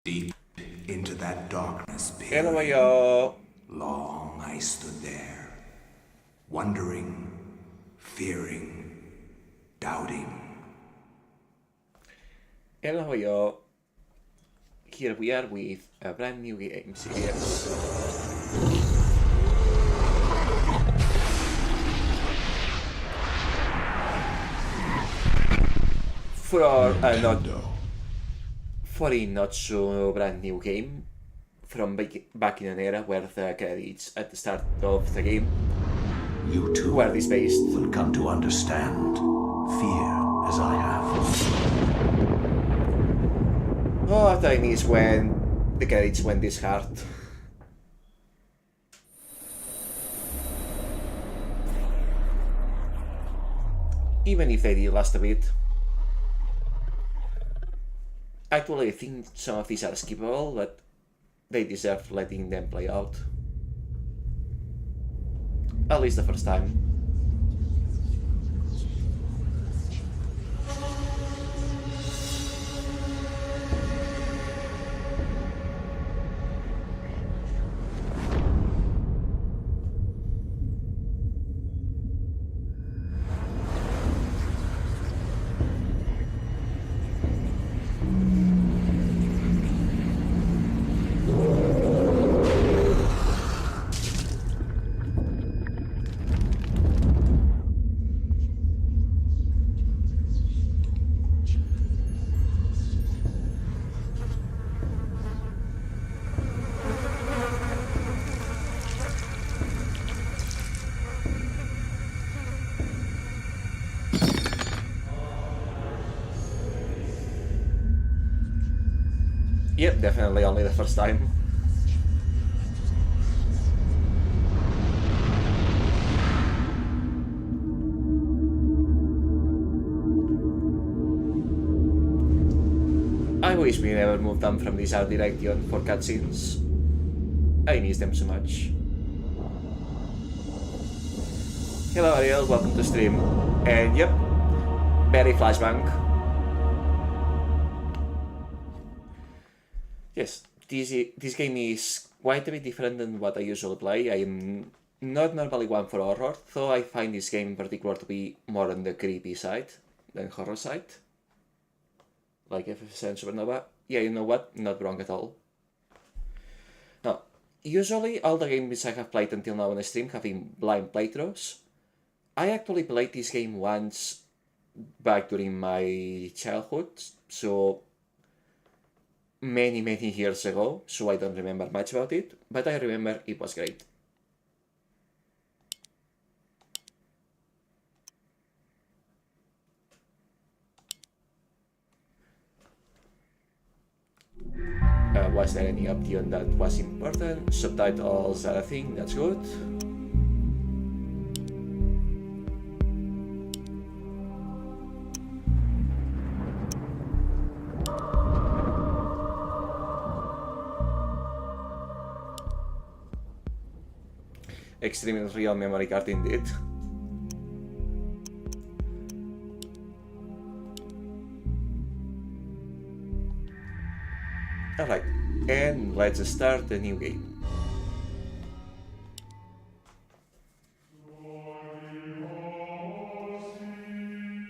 Deep into that darkness Hello peering, yo. long I stood there, wondering, fearing, doubting. Hello yo. Here we are with a brand new game series. For Nintendo. for a not so brand new game from back in an era where the credits at the start of the game You too were displayed. will come to understand fear as I have. Oh, time is when the credits went this hard. Even if they did last a bit. Actually, I think some of these are skippable, but they deserve letting them play out. At least the first time. Yep, definitely only the first time. I wish we never moved on from this art direction for cutscenes. I miss them so much. Hello Ariel, welcome to stream. And yep, very flashbang. Yes, this game is quite a bit different than what I usually play. I am not normally one for horror, though I find this game in particular to be more on the creepy side than horror side. Like FFSN Supernova. Yeah, you know what? Not wrong at all. Now, usually all the games I have played until now on the stream have been blind playthroughs. I actually played this game once back during my childhood, so many years ago, so I don't remember much about it, but I remember it was great. Was there any option that was important? Subtitles are a thing, that's good. Extremely real memory card indeed. Alright, and let's start the new game.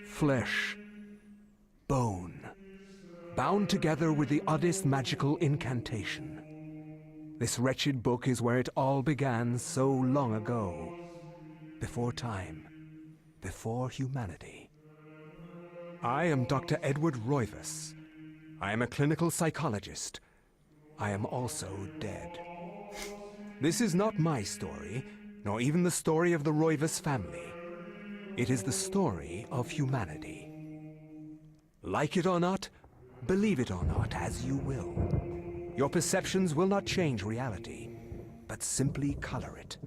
Flesh, bone, bound together with the oddest magical incantation. This wretched book is where it all began so long ago. Before time, before humanity. I am Dr. Edward Roivas. I am a clinical psychologist. I am also dead. This is not my story, nor even the story of the Roivas family. It is the story of humanity. Like it or not, believe it or not, as you will. Your perceptions will not change reality, but simply color it.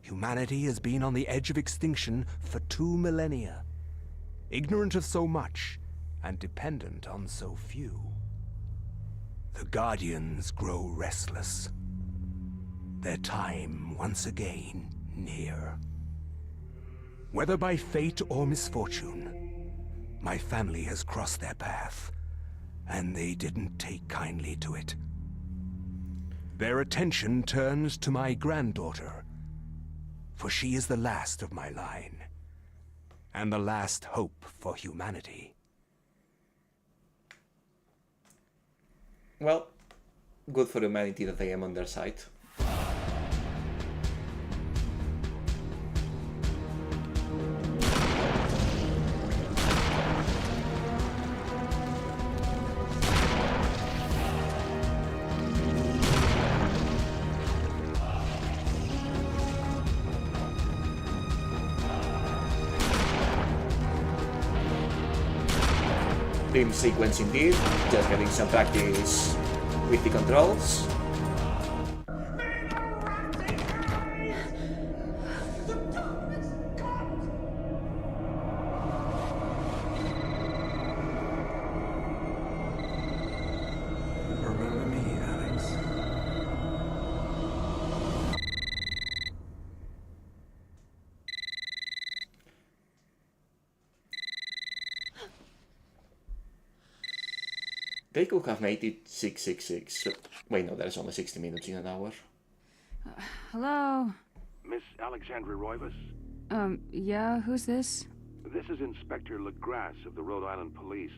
Humanity has been on the edge of extinction for 2 millennia, ignorant of so much and dependent on so few. The Guardians grow restless. Their time once again near. Whether by fate or misfortune, my family has crossed their path, and they didn't take kindly to it. Their attention turns to my granddaughter, for she is the last of my line, and the last hope for humanity. Well, good for humanity that I am on their side. Dream sequence indeed, just getting some practice with the controls. Remember me, Alex. They could have made it 666. Wait, no, there's only 60 minutes in an hour. Hello? Miss Alexandra Roivas? Yeah, who's this? This is Inspector LeGrasse of the Rhode Island Police.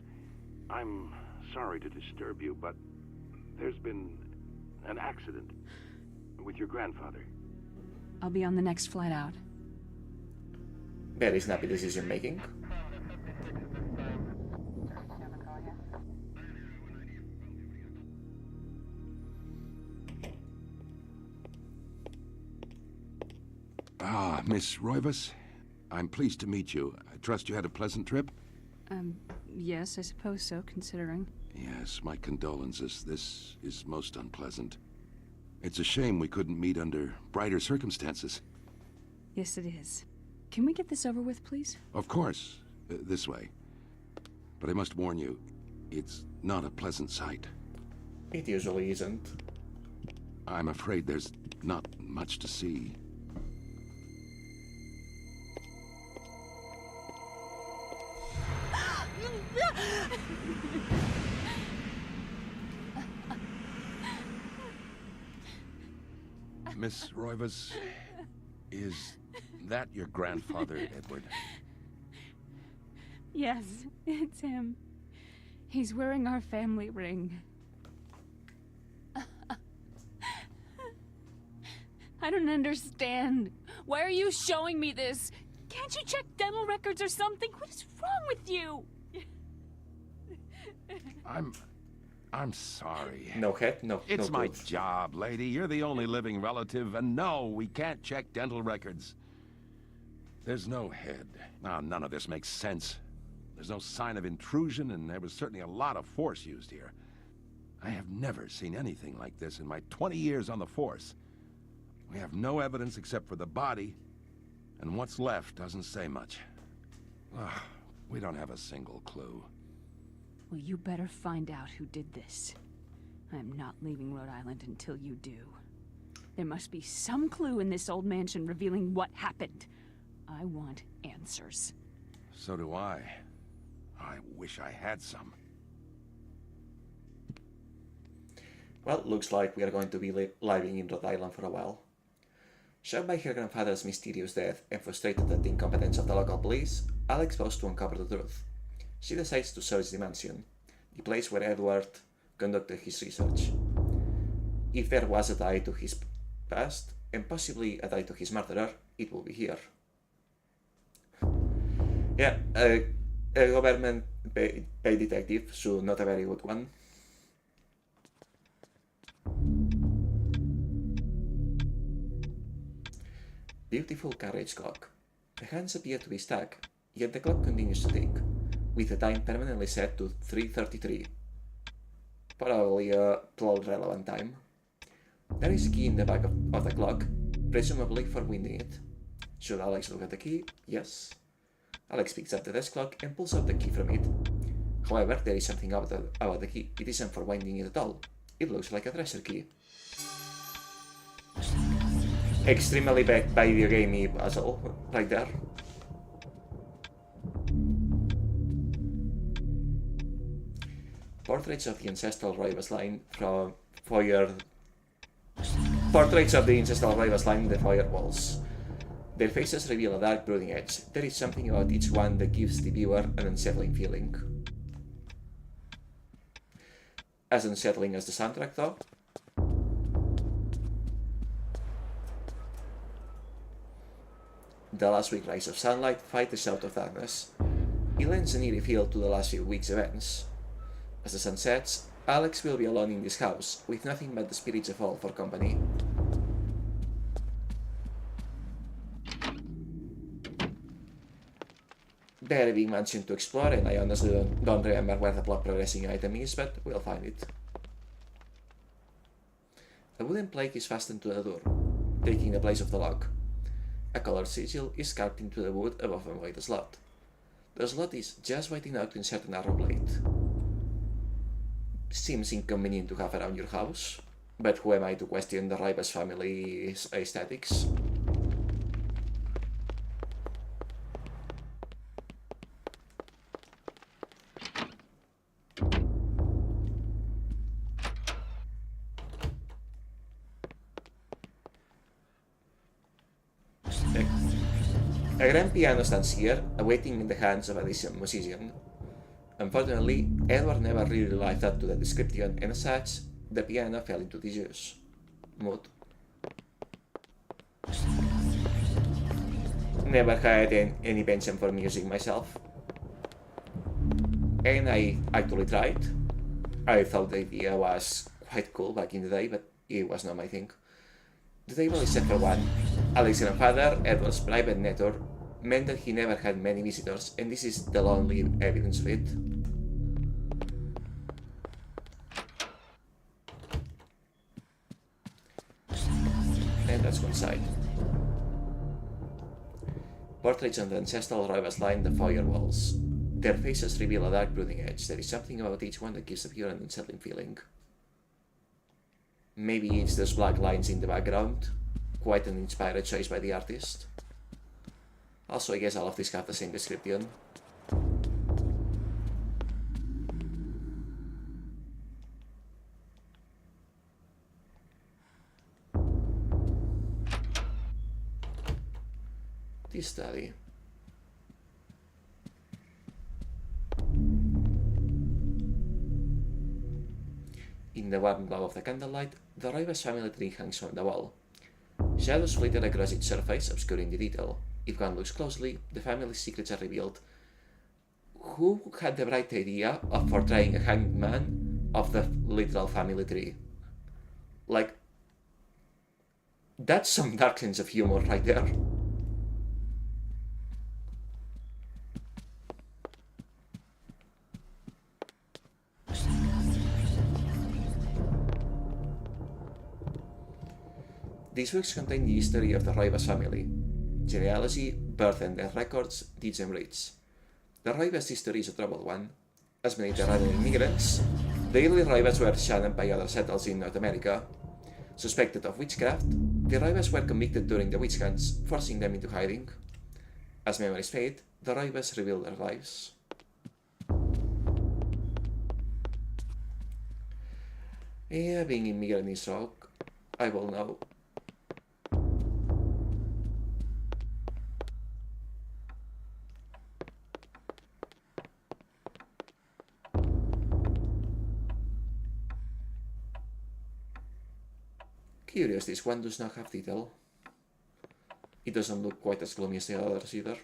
I'm sorry to disturb you, but there's been an accident with your grandfather. I'll be on the next flight out. Very snappy decision making. Ah, Miss Roivas, I'm pleased to meet you. I trust you had a pleasant trip? Yes, I suppose so, considering. Yes, my condolences. This is most unpleasant. It's a shame we couldn't meet under brighter circumstances. Yes, it is. Can we get this over with, please? Of course, this way. But I must warn you, it's not a pleasant sight. It usually isn't. I'm afraid there's not much to see. Miss Roivas, is that your grandfather, Edward? Yes, it's him. He's wearing our family ring. I don't understand. Why are you showing me this? Can't you check dental records or something? What is wrong with you? I'm sorry. No head, no. It's no my tooth. job, lady. You're the only living relative, and no, we can't check dental records. There's no head. None of this makes sense. There's no sign of intrusion, and there was certainly a lot of force used here. I have never seen anything like this in my 20 years on the force. We have no evidence except for the body, and what's left doesn't say much. Ugh, we don't have a single clue. Well, you better find out who did this. I'm not leaving Rhode Island until you do. There must be some clue in this old mansion revealing what happened. I want answers. So do I. I wish I had some. Well, looks like we are going to be living in Rhode Island for a while. Shocked by her grandfather's mysterious death and frustrated at the incompetence of the local police, Alex vows to uncover the truth. She decides to search the mansion, the place where Edward conducted his research. If there was a tie to his past, and possibly a tie to his murderer, it will be here. Yeah, a government paid detective, so not a very good one. Beautiful carriage clock. The hands appear to be stuck, yet the clock continues to tick, with the time permanently set to 3:33. Probably a plot-relevant time. There is a key in the back of the clock, presumably for winding it. Should Alex look at the key? Yes. Alex picks up the desk clock and pulls out the key from it. However, there is something about the key. It isn't for winding it at all. It looks like a treasure key. Extremely video gamey puzzle, right there. Portraits of the ancestral rivers line from fire. Portraits of the ancestral rivers line the firewalls. Their faces reveal a dark, brooding edge. There is something about each one that gives the viewer an unsettling feeling. As unsettling as the soundtrack, though. The last week rays of sunlight fight the shout of darkness. It lends an eerie feel to the last few weeks' events. As the sun sets, Alex will be alone in this house, with nothing but the spirits of all for company. Very big mansion to explore, and I honestly don't remember where the plot progressing item is, but we'll find it. A wooden plate is fastened to the door, taking the place of the lock. A colored sigil is carved into the wood above and by the slot. The slot is just wide enough to insert an arrow blade. Seems inconvenient to have around your house, but who am I to question the Rivas family's aesthetics? A grand piano stands here, awaiting in the hands of a decent musician. Unfortunately, Edward never really lived up to the description, and as such, the piano fell into disuse. Mood. Never had any penchant for music myself. And I actually tried. I thought the idea was quite cool back in the day, but it was not my thing. The table is set for one. Alex's grandfather, Edward's private network, meant that he never had many visitors, and this is the only evidence of it. And let's go inside. Portraits on the ancestral rivals line the fire walls. Their faces reveal a dark, brooding edge. There is something about each one that gives the viewer an unsettling feeling. Maybe it's those black lines in the background. Quite an inspired choice by the artist. Also, I guess all of these have the same description. This study. In the warm glow of the candlelight, the Rivas family tree hangs on the wall. Shadows flitter across its surface, obscuring the detail. If one looks closely, the family's secrets are revealed. Who had the bright idea of portraying a hanged man of the literal family tree? Like, that's some dark sense of humor right there. These books contain the history of the Rivas family. Genealogy, birth and death records, deeds and rates. The Rivas history is a troubled one. As Mediterranean immigrants, the early Rivas were shunned by other settlers in North America. Suspected of witchcraft, the Rivas were convicted during the witch hunts, forcing them into hiding. As memories fade, the Rivas reveal their lives. Yeah, being immigrant is rock, I will know. Curious, this one does not have detail. It doesn't look quite as gloomy as the others either.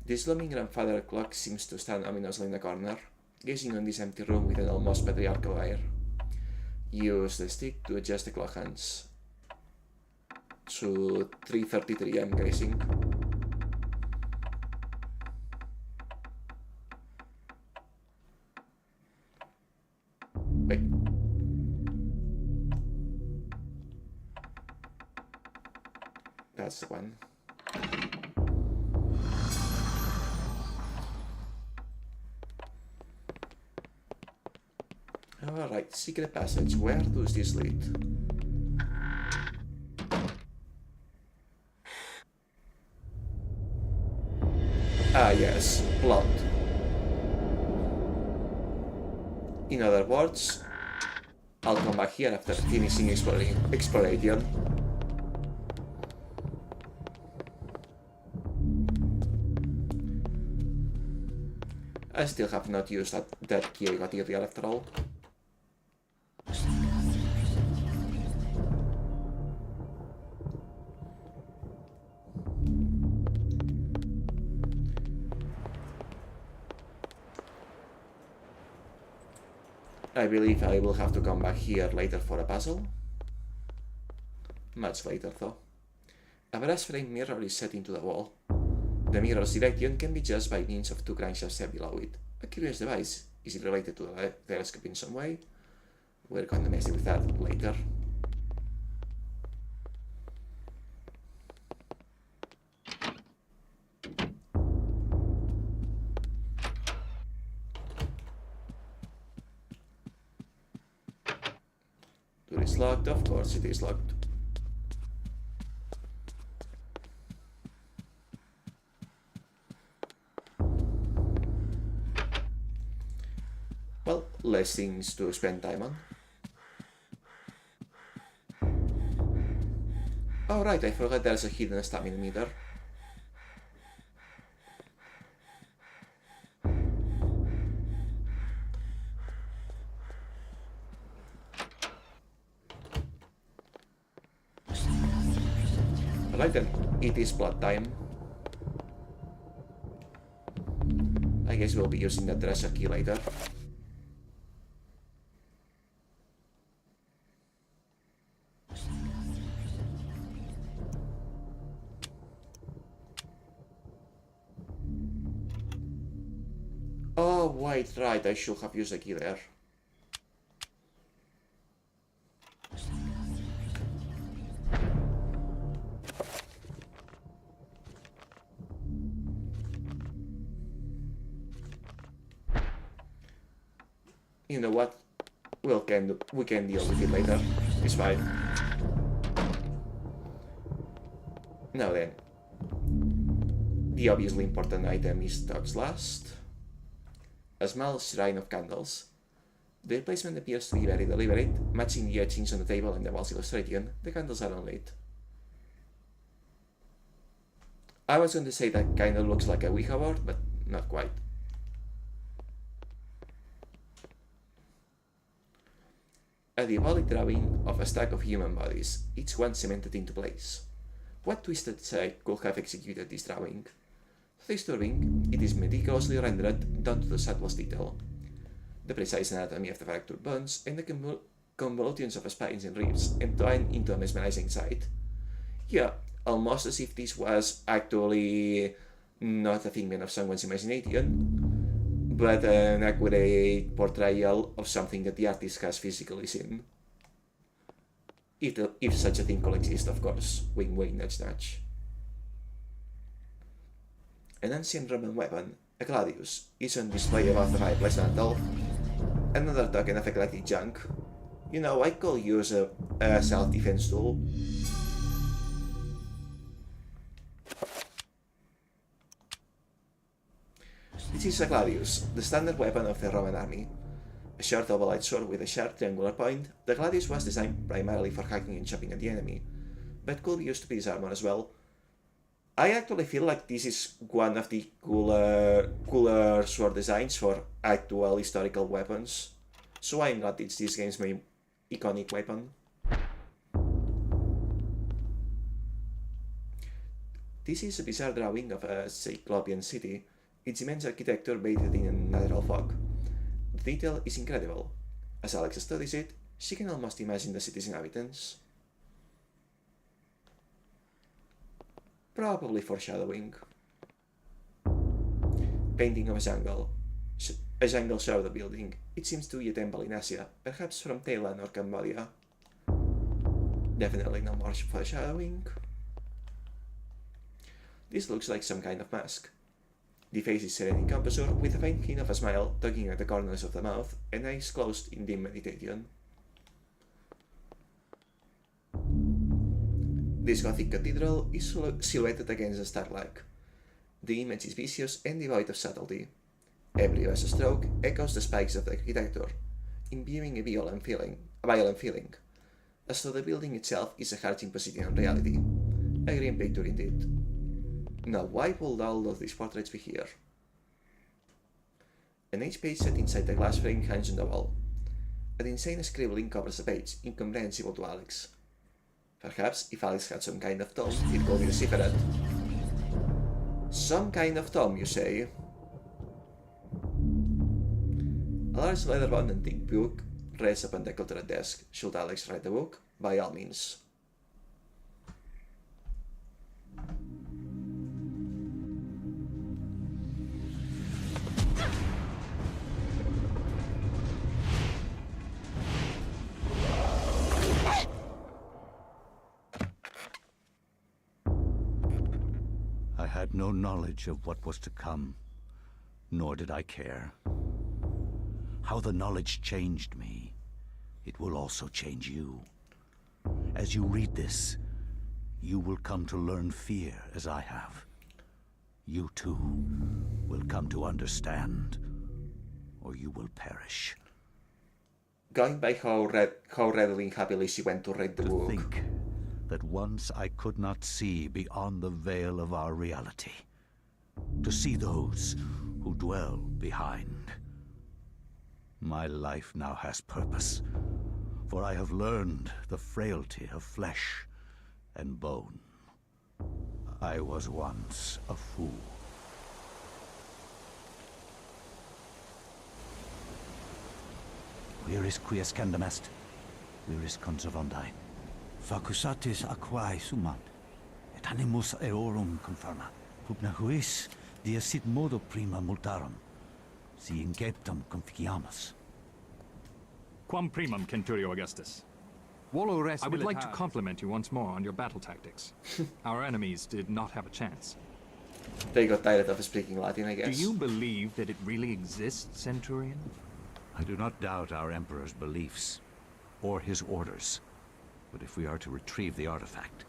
This looming grandfather clock seems to stand ominously in the corner, gazing on this empty room with an almost patriarchal air. Use the stick to adjust the clock hands. To 3:33, I'm guessing. Wait. That's the one. Alright, secret passage. Where does this lead? Yes, blood. In other words, I'll come back here after finishing exploration. I still have not used that key material after all. I believe I will have to come back here later for a puzzle. Much later though. A brass frame mirror is set into the wall. The mirror's direction can be judged by means of two crankshafts set below it. A curious device. Is it related to the telescope in some way? We're gonna mess with that later. Door is locked, of course it is locked. Well, less things to spend time on. Oh right, I forgot there's a hidden stamina meter. Alright then, it is blood time. I guess we'll be using that treasure key later. Oh, wait, right, I should have used the key there. You know what? We can deal with it later. It's fine. Now then. The obviously important item is Dog's Last. A small shrine of candles. The placement appears to be very deliberate, matching the etchings on the table and the wall's illustration. The candles are unlit. I was going to say that kind of looks like a Ouija board, but not quite. A diabolic drawing of a stack of human bodies, each one cemented into place. What twisted side could have executed this drawing? Disturbing, it is meticulously rendered down to the subtlest detail. The precise anatomy of the fractured bones and the convolutions of spines and ribs entwine into a mesmerizing sight. Yeah, almost as if this was actually not a figment of someone's imagination, but an accurate portrayal of something that the artist has physically seen. If such a thing could exist, of course. Wink wink, nudge nudge. An ancient Roman weapon, a gladius, is on display above the fireplace mantel. Another token of eclectic junk. You know, I could use a self-defense tool. This is a gladius, the standard weapon of the Roman army. A short double-edged sword with a sharp triangular point, the gladius was designed primarily for hacking and chopping at the enemy, but could be used to pierce armor as well. I actually feel like this is one of the cooler sword designs for actual historical weapons, so I'm glad it's this game's main iconic weapon. This is a bizarre drawing of a Cyclopean city, its immense architecture bathed in a natural fog. The detail is incredible. As Alex studies it, she can almost imagine the city's inhabitants. Probably foreshadowing. Painting of a jungle. A jungle shadow building. It seems to be a temple in Asia, perhaps from Thailand or Cambodia. Definitely no more foreshadowing. This looks like some kind of mask. The face is serene in composure, with a faint hint of a smile tugging at the corners of the mouth, and eyes closed in dim meditation. This Gothic cathedral is silhouetted against the starlight. The image is vicious and devoid of subtlety. Every verse stroke echoes the spikes of the architecture, imbuing a violent feeling, as though the building itself is a harsh imposition on reality. A grim picture indeed. Now why would all of these portraits be here? An each page set inside the glass frame hangs on the wall. An insane scribbling covers the page, incomprehensible to Alex. Perhaps if Alex had some kind of tome, it could be deciphered. Some kind of tome, you say? A large leather-bound antique book rests upon the cluttered desk. Should Alex read the book? By all means. I had no knowledge of what was to come, nor did I care. How the knowledge changed me, it will also change you. As you read this, you will come to learn fear as I have. You too will come to understand, or you will perish. Going by how readily and happily she went to read the book. Think that once I could not see beyond the veil of our reality. To see those who dwell behind. My life now has purpose, for I have learned the frailty of flesh and bone. I was once a fool. Where is quies candamest? Where is conservandi? Facusatis aquae sumat, et animus eorum confirma. Pugna huis, dia sit modo prima multarum, si inceptum conficiamus. Quam primum, Centurio Augustus. Volo res I would like to militaris. compliment you once more on your battle tactics. Our enemies did not have a chance. They got tired of speaking Latin, I Do guess. you believe that it really exists, Centurion? I do not doubt our Emperor's beliefs, or his orders. But if we are to retrieve the artifact,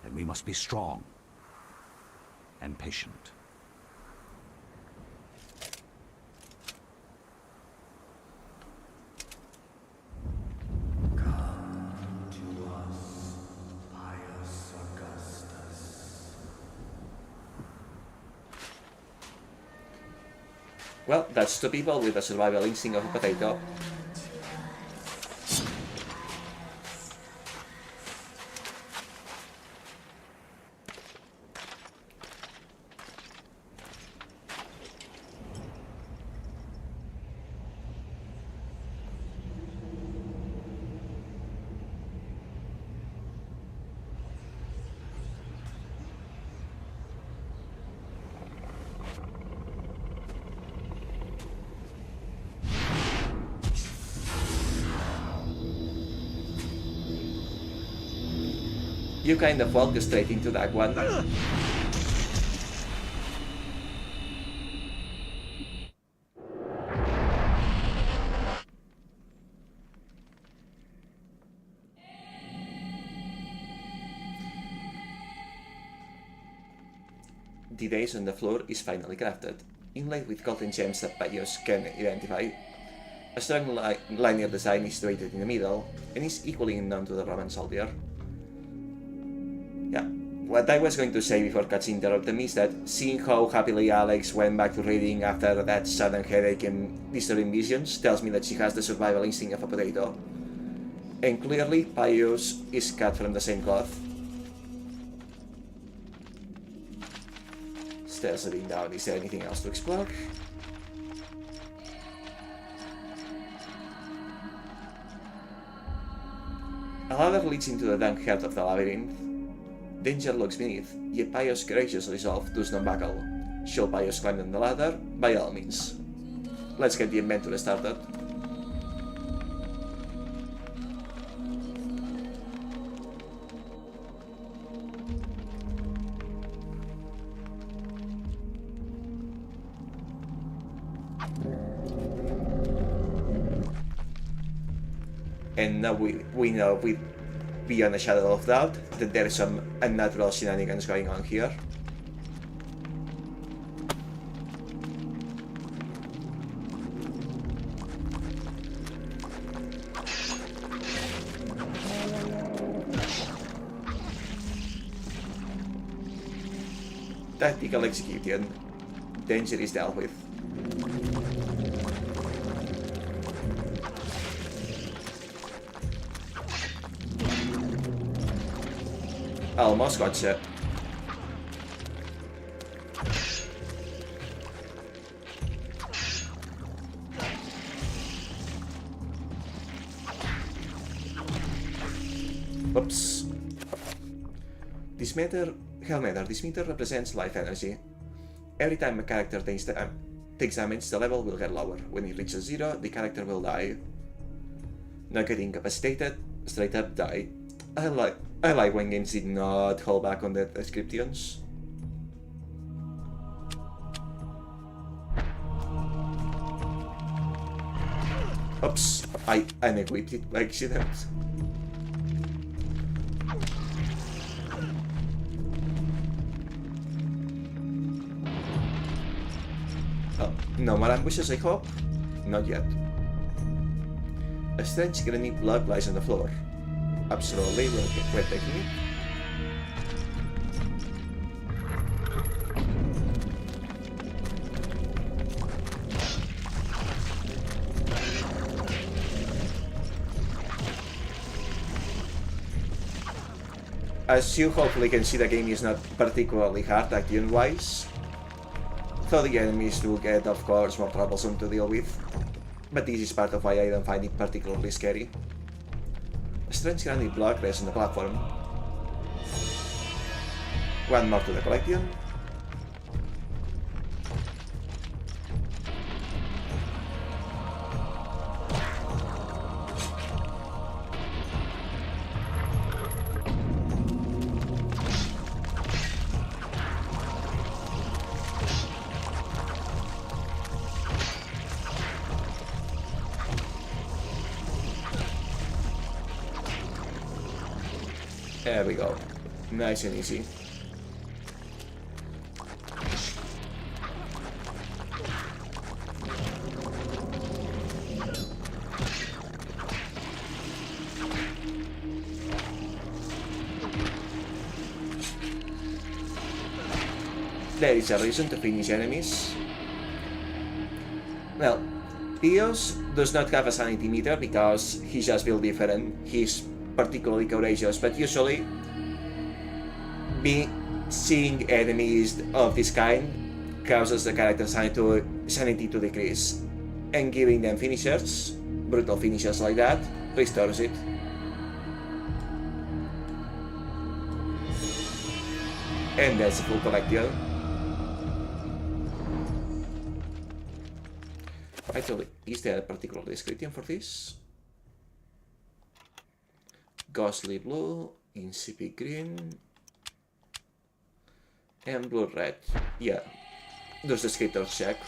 then we must be strong and patient. Well, that's two people with a survival instinct of a potato. You kind of walk straight into that one. The daze on the floor is finally crafted, inlaid with golden gems that Payos can identify. A strong linear design is situated in the middle, and is equally unknown to the Roman soldier. Yeah, what I was going to say before Katz interrupted me is that seeing how happily Alex went back to reading after that sudden headache and disturbing visions tells me that she has the survival instinct of a potato. And clearly, Payos is cut from the same cloth. Stairs leading down, is there anything else to explore? A ladder leads into the dark heart of the labyrinth. Danger lurks beneath, yet Payos' courageous resolve does not buckle. Shall Payos climb on the ladder? By all means. Let's get the adventure started. And now we know beyond a shadow of doubt that there is some unnatural shenanigans going on here. tactical execution, danger is dealt with. Almost gotcha. Oops. This meter represents life energy. Every time a character takes damage, the level will get lower. When it reaches 0, the character will die. Not get incapacitated, straight up die. I like when games did not hold back on the descriptions. Oops, I unequipped it by accident. Oh, no more ambushes, I hope? Not yet. A strange granite block lies on the floor. Absolutely, we're taking it. As you hopefully can see, the game is not particularly hard action-wise, though the enemies do get, of course, more troublesome to deal with, but this is part of why I don't find it particularly scary. A strange granite block rests on the platform. One more to the collection. There we go. Nice and easy. There is a reason to finish enemies. Well, Eos does not have a sanity meter because he's just built different. He's particularly courageous, but usually seeing enemies of this kind causes the character's sanity to decrease, and giving them finishers, brutal finishers like that, restores it. And that's a full collection. Actually, is there a particular description for this? Ghostly blue, insipid green, and blue red. Yeah, those descriptors check.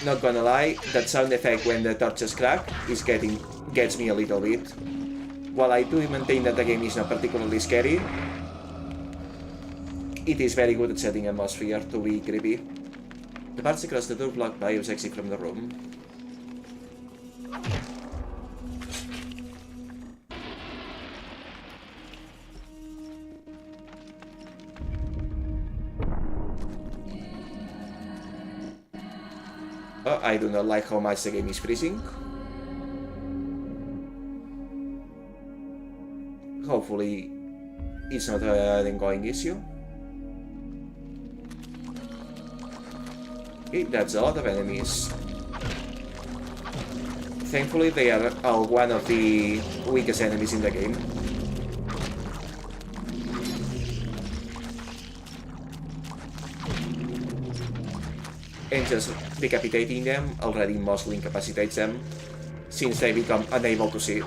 Not gonna lie, that sound effect when the torches crack gets me a little bit. While I do maintain that the game is not particularly scary, it is very good at setting atmosphere to be creepy. The parts across the door block Bio's exit from the room. Oh, I do not like how much the game is freezing. Hopefully, it's not an ongoing issue. Okay, that's a lot of enemies. Thankfully, they are all one of the weakest enemies in the game. And just decapitating them already mostly incapacitates them, since they become unable to see.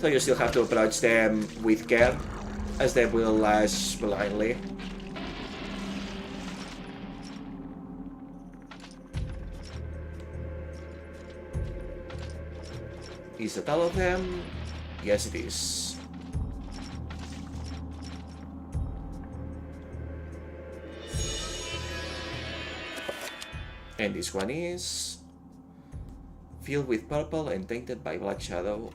So you still have to approach them with care, as they will lash blindly. Is that all of them? Yes, it is. And this one is filled with purple and tainted by black shadow.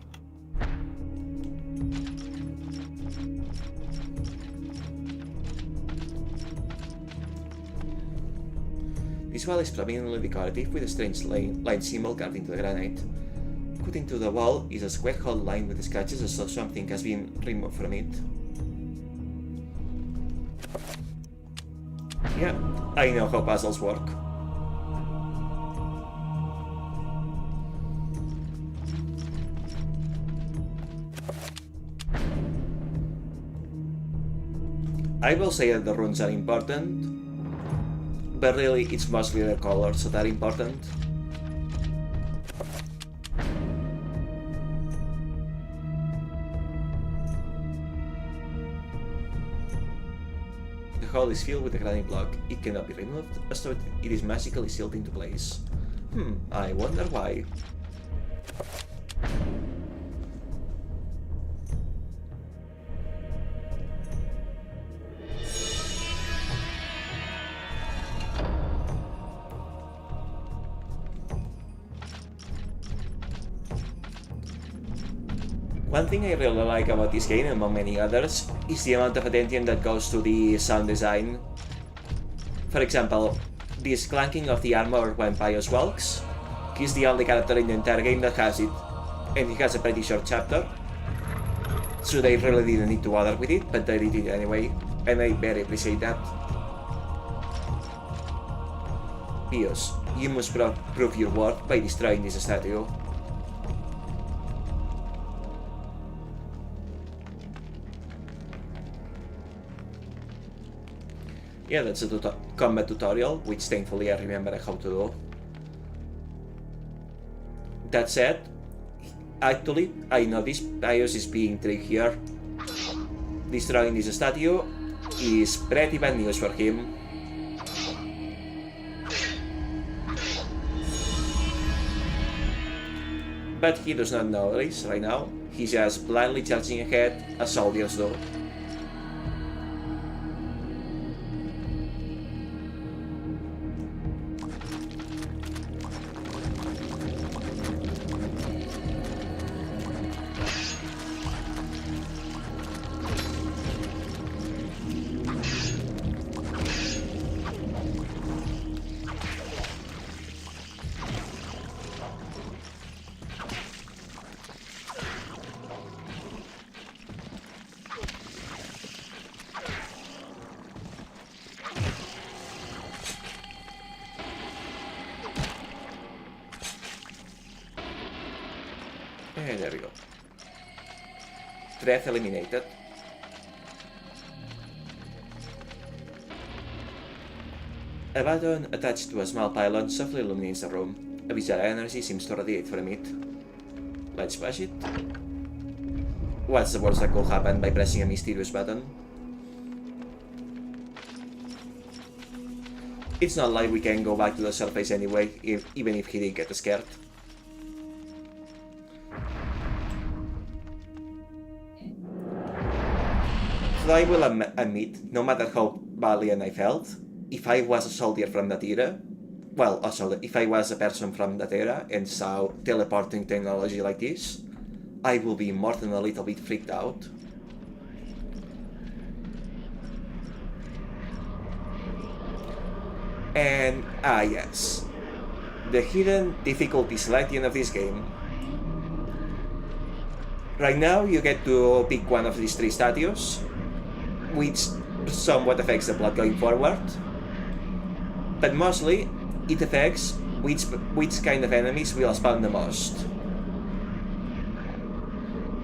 This wall is prominently decorative with a strange line symbol carved into the granite. Cut into the wall is a square hole lined with scratches as though something has been removed from it. Yeah, I know how puzzles work. I will say that the runes are important, but really it's mostly the colors that are important. The hole is filled with a granite block. It cannot be removed, so it is magically sealed into place. I wonder why. One thing I really like about this game, among many others, is the amount of attention that goes to the sound design. For example, this clanking of the armor when Pius walks. He's the only character in the entire game that has it, and he has a pretty short chapter. So they really didn't need to bother with it, but they did it anyway, and I very appreciate that. Pius, you must prove your worth by destroying this statue. Yeah, that's a combat tutorial, which thankfully I remember how to do. That said, actually, I noticed Pius is being tricked here. Destroying this statue is pretty bad news for him. But he does not know this right now. He's just blindly charging ahead as soldiers do. And there we go. Threat eliminated. A button attached to a small pylon softly illuminates the room. A bizarre energy seems to radiate from it. Let's push it. What's the worst that could happen by pressing a mysterious button? It's not like we can go back to the surface anyway, even if he did get scared. So I will admit, no matter how valiant I felt, if I was a soldier from that era, well, if I was a person from that era and saw teleporting technology like this, I will be more than a little bit freaked out. And, yes, the hidden difficulty selection of this game. Right now you get to pick one of these three statues, which somewhat affects the plot going forward, but mostly it affects which kind of enemies will spawn the most.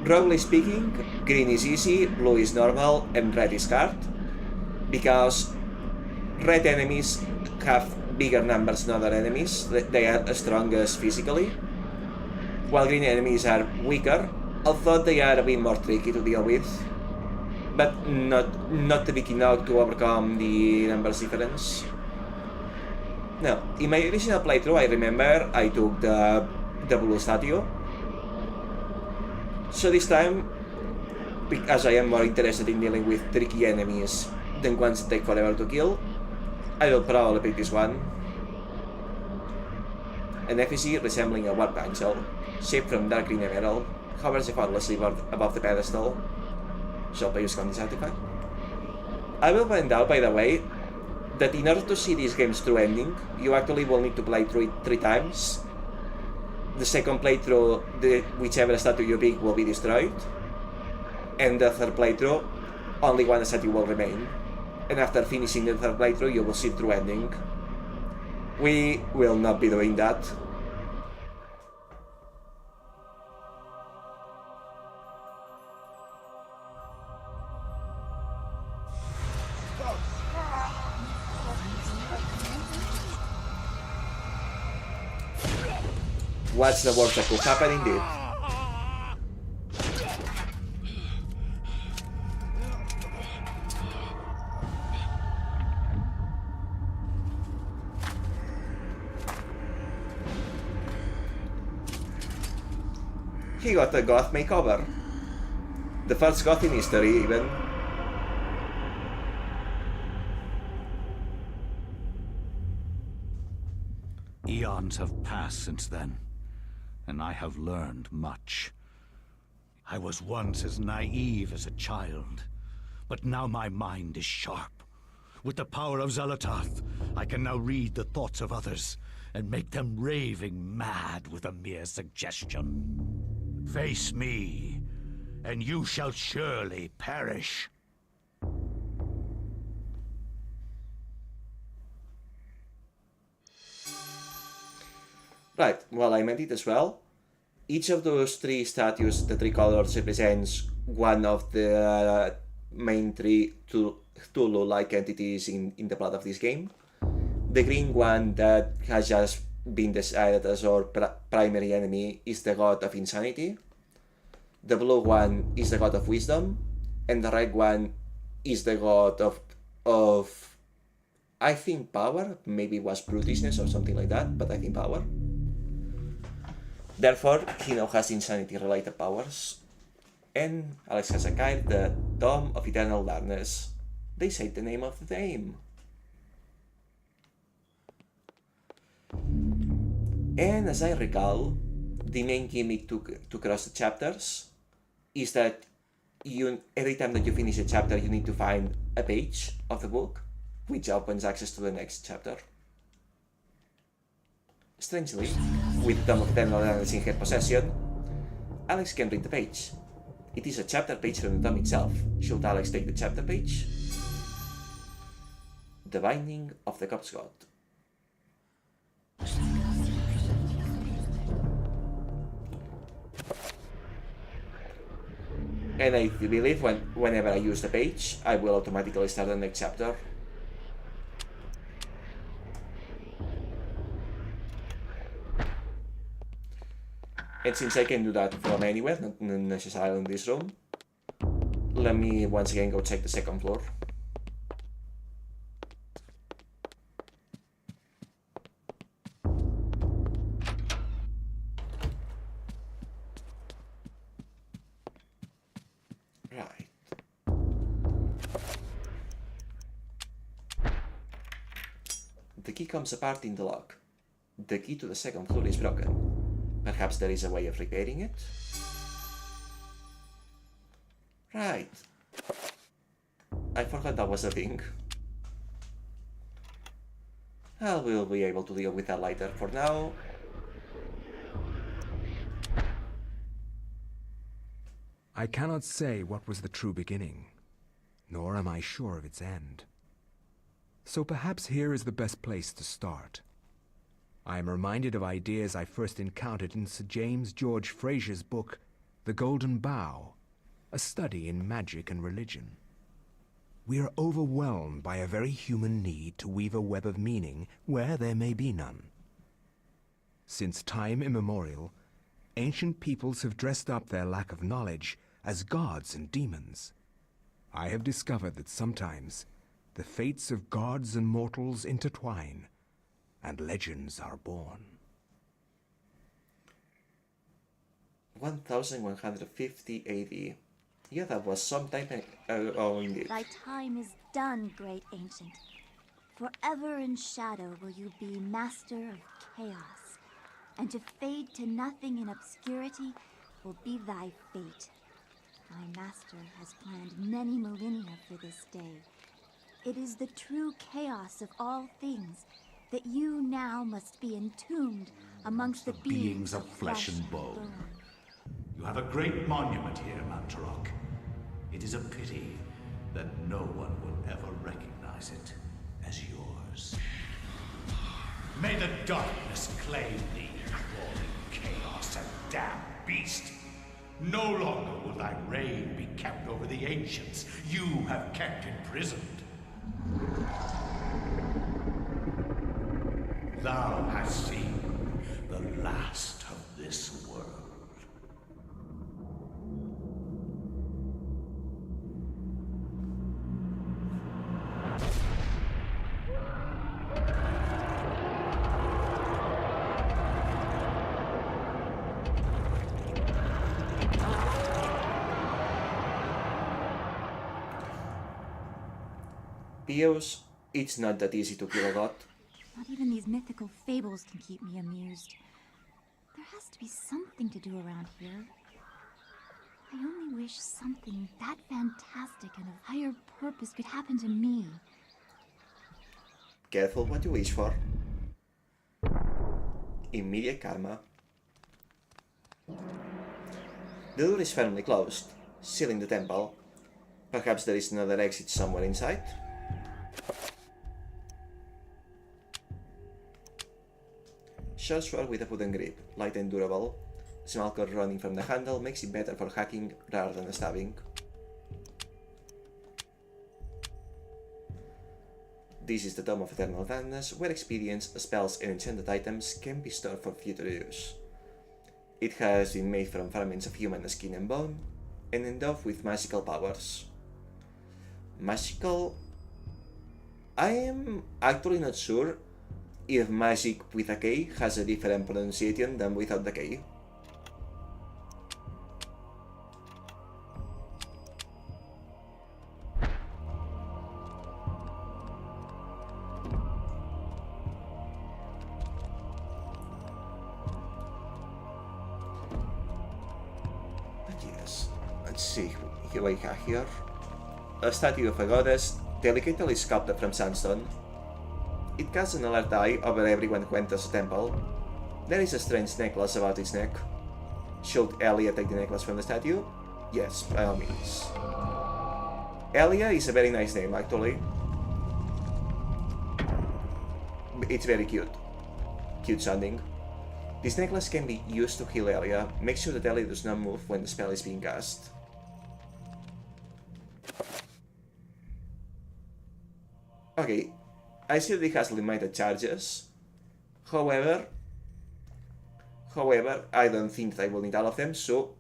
Broadly speaking, green is easy, blue is normal, and red is hard, because red enemies have bigger numbers than other enemies, they are strongest physically, while green enemies are weaker, although they are a bit more tricky to deal with, but not big enough to overcome the numbers difference. Now, in my original playthrough, I remember I took the blue statue, So this time, as I am more interested in dealing with tricky enemies than ones that take forever to kill, I will probably pick this one. An effigy resembling a warp angel, shaped from dark green emerald, hovers effortlessly above the pedestal. Shall I use this artifact? I will find out, by the way, that in order to see this game's true ending, you actually will need to play through it 3 times. The second playthrough, whichever statue you pick will be destroyed. And the third playthrough, only one statue will remain. And after finishing the third playthrough, you will see the true ending. We will not be doing that. What's the worst that could happen indeed? He got a goth makeover. The first goth in history, even. Eons have passed since then, and I have learned much. I was once as naive as a child, but now my mind is sharp. With the power of Xel'lotath, I can now read the thoughts of others and make them raving mad with a mere suggestion. Face me, and you shall surely perish. Right, well, I meant it as well. Each of those 3 statues, the 3 colors, represents one of the main 3 Cthulhu-like entities in the plot of this game. The green one that has just been decided as our primary enemy is the god of insanity. The blue one is the god of wisdom. And the red one is the god of I think power. Maybe it was brutishness or something like that, but I think power. Therefore, he now has insanity-related powers. And Alex has acquired the Dome of Eternal Darkness. They say the name of the game. And as I recall, the main gimmick to cross the chapters is that every time that you finish a chapter, you need to find a page of the book, which opens access to the next chapter. Strangely, with the Dome of Eternal Darkness in her possession, Alex can read the page. It is a chapter page from the Dome itself. Should Alex take the chapter page? The Binding of the Corpse God. And I believe whenever I use the page, I will automatically start the next chapter. And since I can do that from anywhere, not necessarily in this room, let me once again go check the second floor. Right. The key comes apart in the lock. The key to the second floor is broken. Perhaps there is a way of repairing it? Right. I forgot that was a thing. Well, we'll be able to deal with that later. For now... I cannot say what was the true beginning, nor am I sure of its end. So perhaps here is the best place to start. I am reminded of ideas I first encountered in Sir James George Fraser's book, The Golden Bough, a study in magic and religion. We are overwhelmed by a very human need to weave a web of meaning where there may be none. Since time immemorial, ancient peoples have dressed up their lack of knowledge as gods and demons. I have discovered that sometimes the fates of gods and mortals intertwine, and legends are born. 1150 AD. Yeah, that was some time ago indeed. Thy time is done, great ancient. Forever in shadow will you be master of chaos, and to fade to nothing in obscurity will be thy fate. My master has planned many millennia for this day. It is the true chaos of all things that you now must be entombed amongst the beings of flesh and bone. You have a great monument here, Mantarok. It is a pity that no one will ever recognize it as yours. May the darkness claim thee, crawling chaos and damned beast. No longer will thy reign be kept over the ancients you have kept imprisoned. Thou hast seen the last of this world. Pios, it's not that easy to kill a god. Not even these mythical fables can keep me amused. There has to be something to do around here. I only wish something that fantastic and of higher purpose could happen to me. Careful what you wish for. Immediate karma. The door is firmly closed, sealing the temple. Perhaps there is another exit somewhere inside? Short sword with a wooden grip, light and durable. Small cord running from the handle makes it better for hacking rather than stabbing. This is the Tome of Eternal Darkness, where experience, spells and enchanted items can be stored for future use. It has been made from fragments of human skin and bone, and endowed with magical powers. Magical? I am actually not sure if magic with a K has a different pronunciation than without the K. But yes, let's see what we have here. A statue of a goddess, delicately sculpted from sandstone. It casts an alert eye over everyone who enters the temple. There is a strange necklace about its neck. Should Elia take the necklace from the statue? Yes, by all means. Elia is a very nice name, actually. It's very cute. Cute sounding. This necklace can be used to heal Elia. Make sure that Elia does not move when the spell is being cast. Okay, I see that it has limited charges. However, I don't think that I will need all of them, so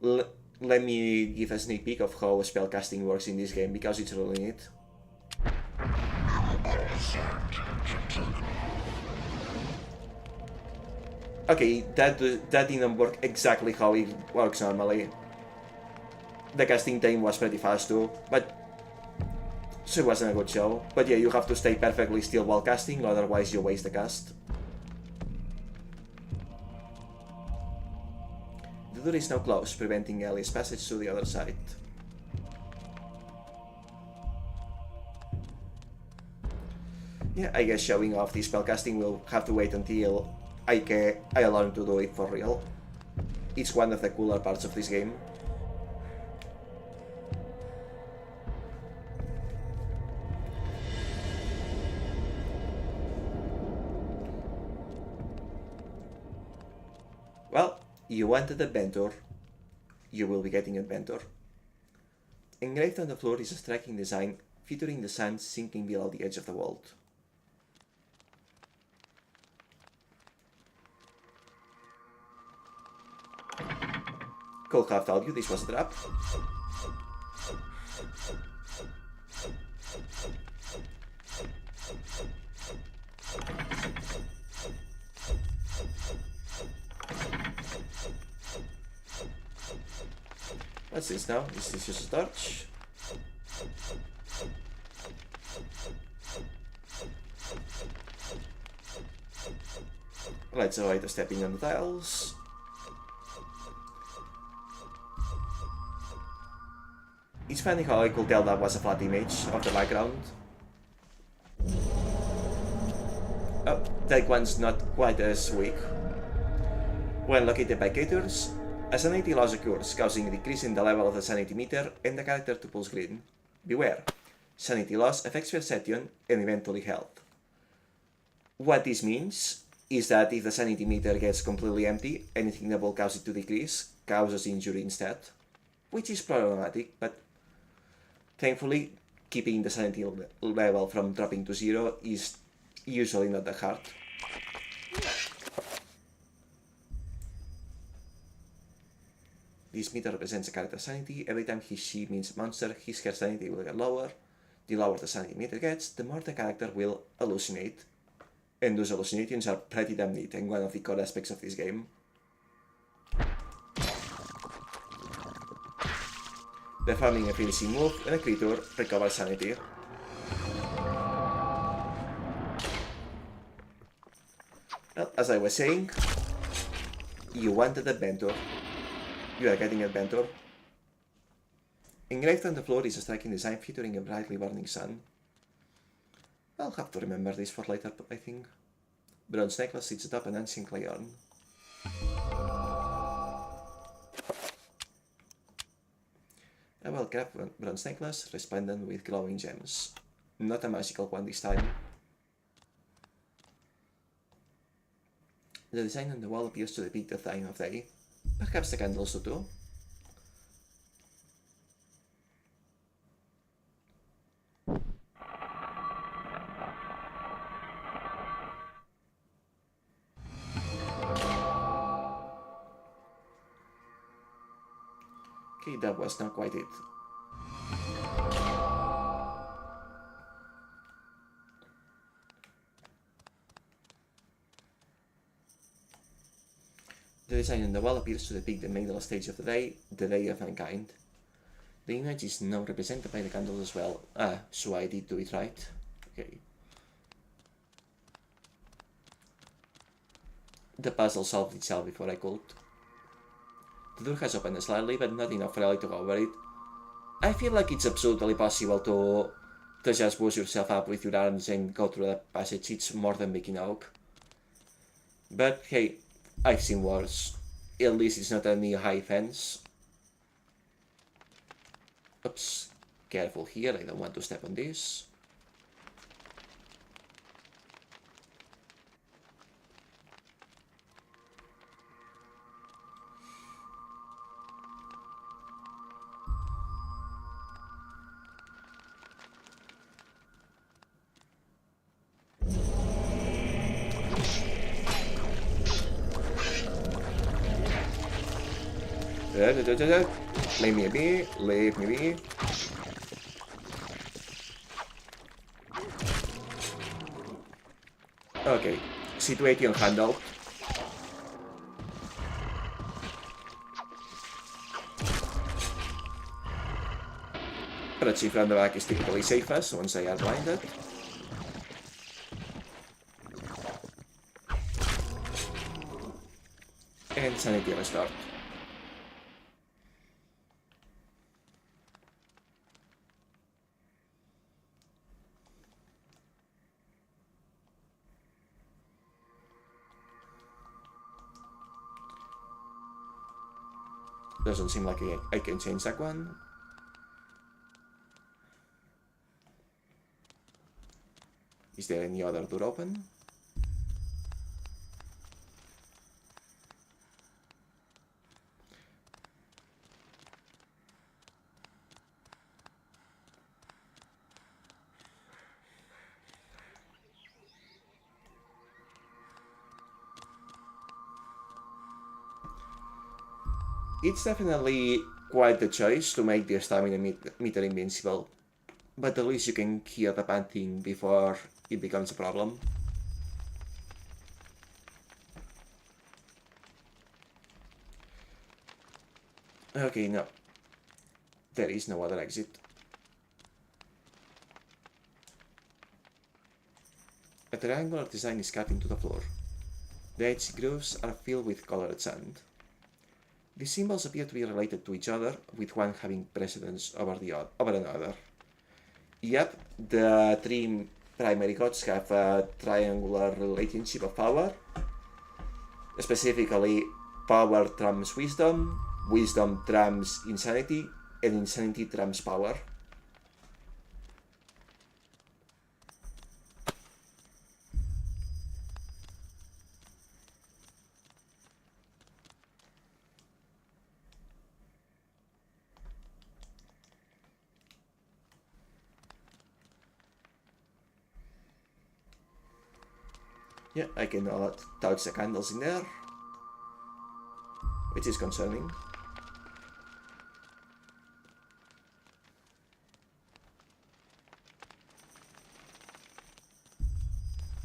let me give a sneak peek of how spellcasting works in this game, because it's really neat. Okay, that didn't work exactly how it works normally. The casting time was pretty fast too, but so it wasn't a good show. But yeah, you have to stay perfectly still while casting, otherwise you waste the cast. The door is now closed, preventing Ellie's passage to the other side. Yeah, I guess showing off the spellcasting will have to wait until I learn to do it for real. It's one of the cooler parts of this game. Well, you wanted adventure. You will be getting adventure. Engraved on the floor is a striking design featuring the sun sinking below the edge of the vault. Could have told you this was a trap. What's this now? Is this just a torch? Let's avoid the stepping on the tiles. It's funny how I could tell that was a flat image of the background. Oh, that one's not quite as weak. When located by creatures, a sanity loss occurs, causing a decrease in the level of the sanity meter and the character to pulse green. Beware, sanity loss affects perception and eventually health. What this means is that if the sanity meter gets completely empty, anything that will cause it to decrease causes injury instead, which is problematic, but thankfully keeping the sanity level from dropping to 0 is usually not that hard. This meter represents a character's sanity. Every time she meets a monster, her sanity will get lower. The lower the sanity meter gets, the more the character will hallucinate. And those hallucinations are pretty damn neat and one of the core aspects of this game. Performing a finishing move when a creature recovers sanity. Well, as I was saying, you wanted adventure. You are getting adventure. Engraved on the floor is a striking design featuring a brightly burning sun. I'll have to remember this for later, I think. Bronze necklace sits atop an ancient clay urn. A well-crafted bronze necklace, resplendent with glowing gems. Not a magical one this time. The design on the wall appears to depict the time of day. Perhaps the candles do too. Okay, that was not quite it. The design on the wall appears to depict the middle stage of the day of mankind. The image is now represented by the candles as well. Ah, so I did do it right. Okay. The puzzle solved itself before I could. The door has opened slightly, but not enough for Ellie to go over it. I feel like it's absolutely possible to just boost yourself up with your arms and go through that passage. It's more than big enough. But hey, I've seen worse. At least it's not a knee-high fence. Oops. Careful here, I don't want to step on this. Leave me be, leave me be. Okay, situation handled. Approaching from the back is typically safest once they are blinded. And sanity restored. Doesn't seem like I can change that one. Is there any other door open? It's definitely quite the choice to make the stamina meter invincible, but at least you can hear the panting before it becomes a problem. Okay, no. There is no other exit. A triangular design is cut into the floor. The edge grooves are filled with colored sand. These symbols appear to be related to each other, with one having precedence over another. Yep, the three primary gods have a triangular relationship of power. Specifically, power trumps wisdom, wisdom trumps insanity, and insanity trumps power. Yeah, I can touch the candles in there, which is concerning.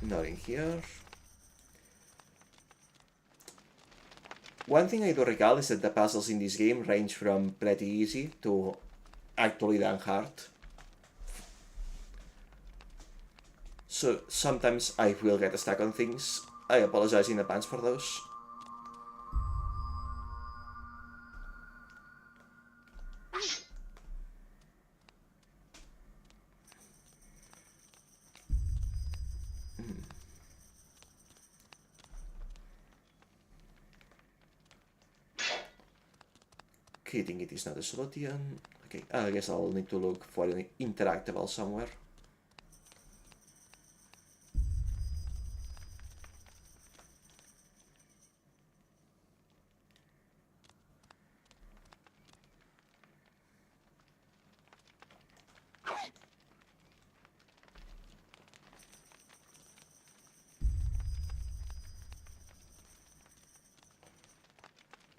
Nothing here. One thing I do recall is that the puzzles in this game range from pretty easy to actually damn hard. So sometimes I will get stuck on things. I apologize in advance for those. Okay, I think it is not a solution. Okay, I guess I'll need to look for an interactable somewhere.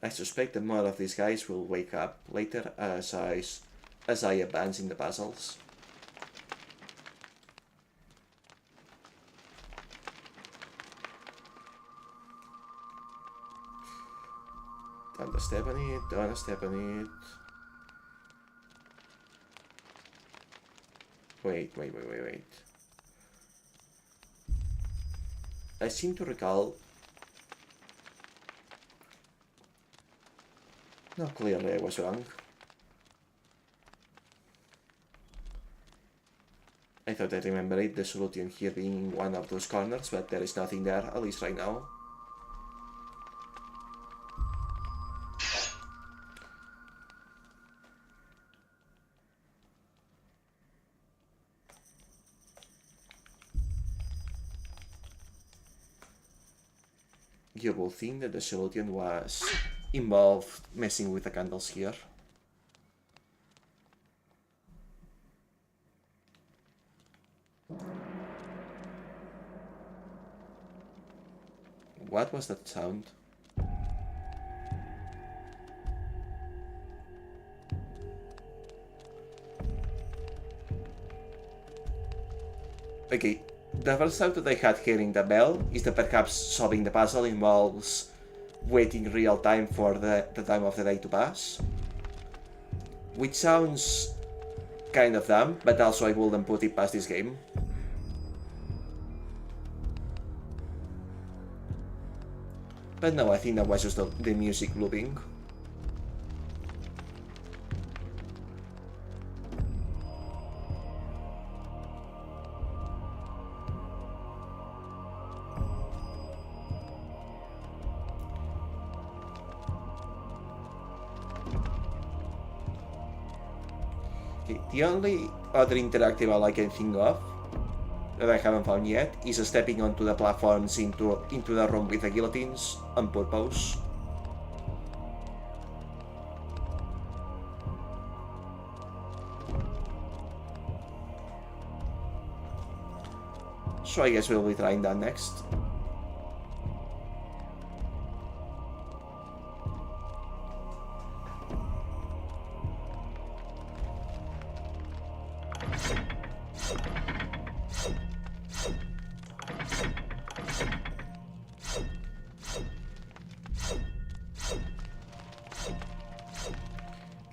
I suspect that more of these guys will wake up later as I advance in the puzzles. Don't step on it, don't step on it. Wait. I seem to recall... No, clearly I was wrong. I thought I remembered the solution here being one of those corners, but there is nothing there, at least right now. You will think that the solution was involved messing with the candles here. What was that sound? Okay, the first thought that I had hearing the bell is that perhaps solving the puzzle involves waiting real time for the time of the day to pass. Which sounds kind of dumb, but also I wouldn't put it past this game. But no, I think that was just the music looping. Okay, the only other interactable I can think of that I haven't found yet is stepping onto the platforms into the room with the guillotines on purpose. So I guess we'll be trying that next.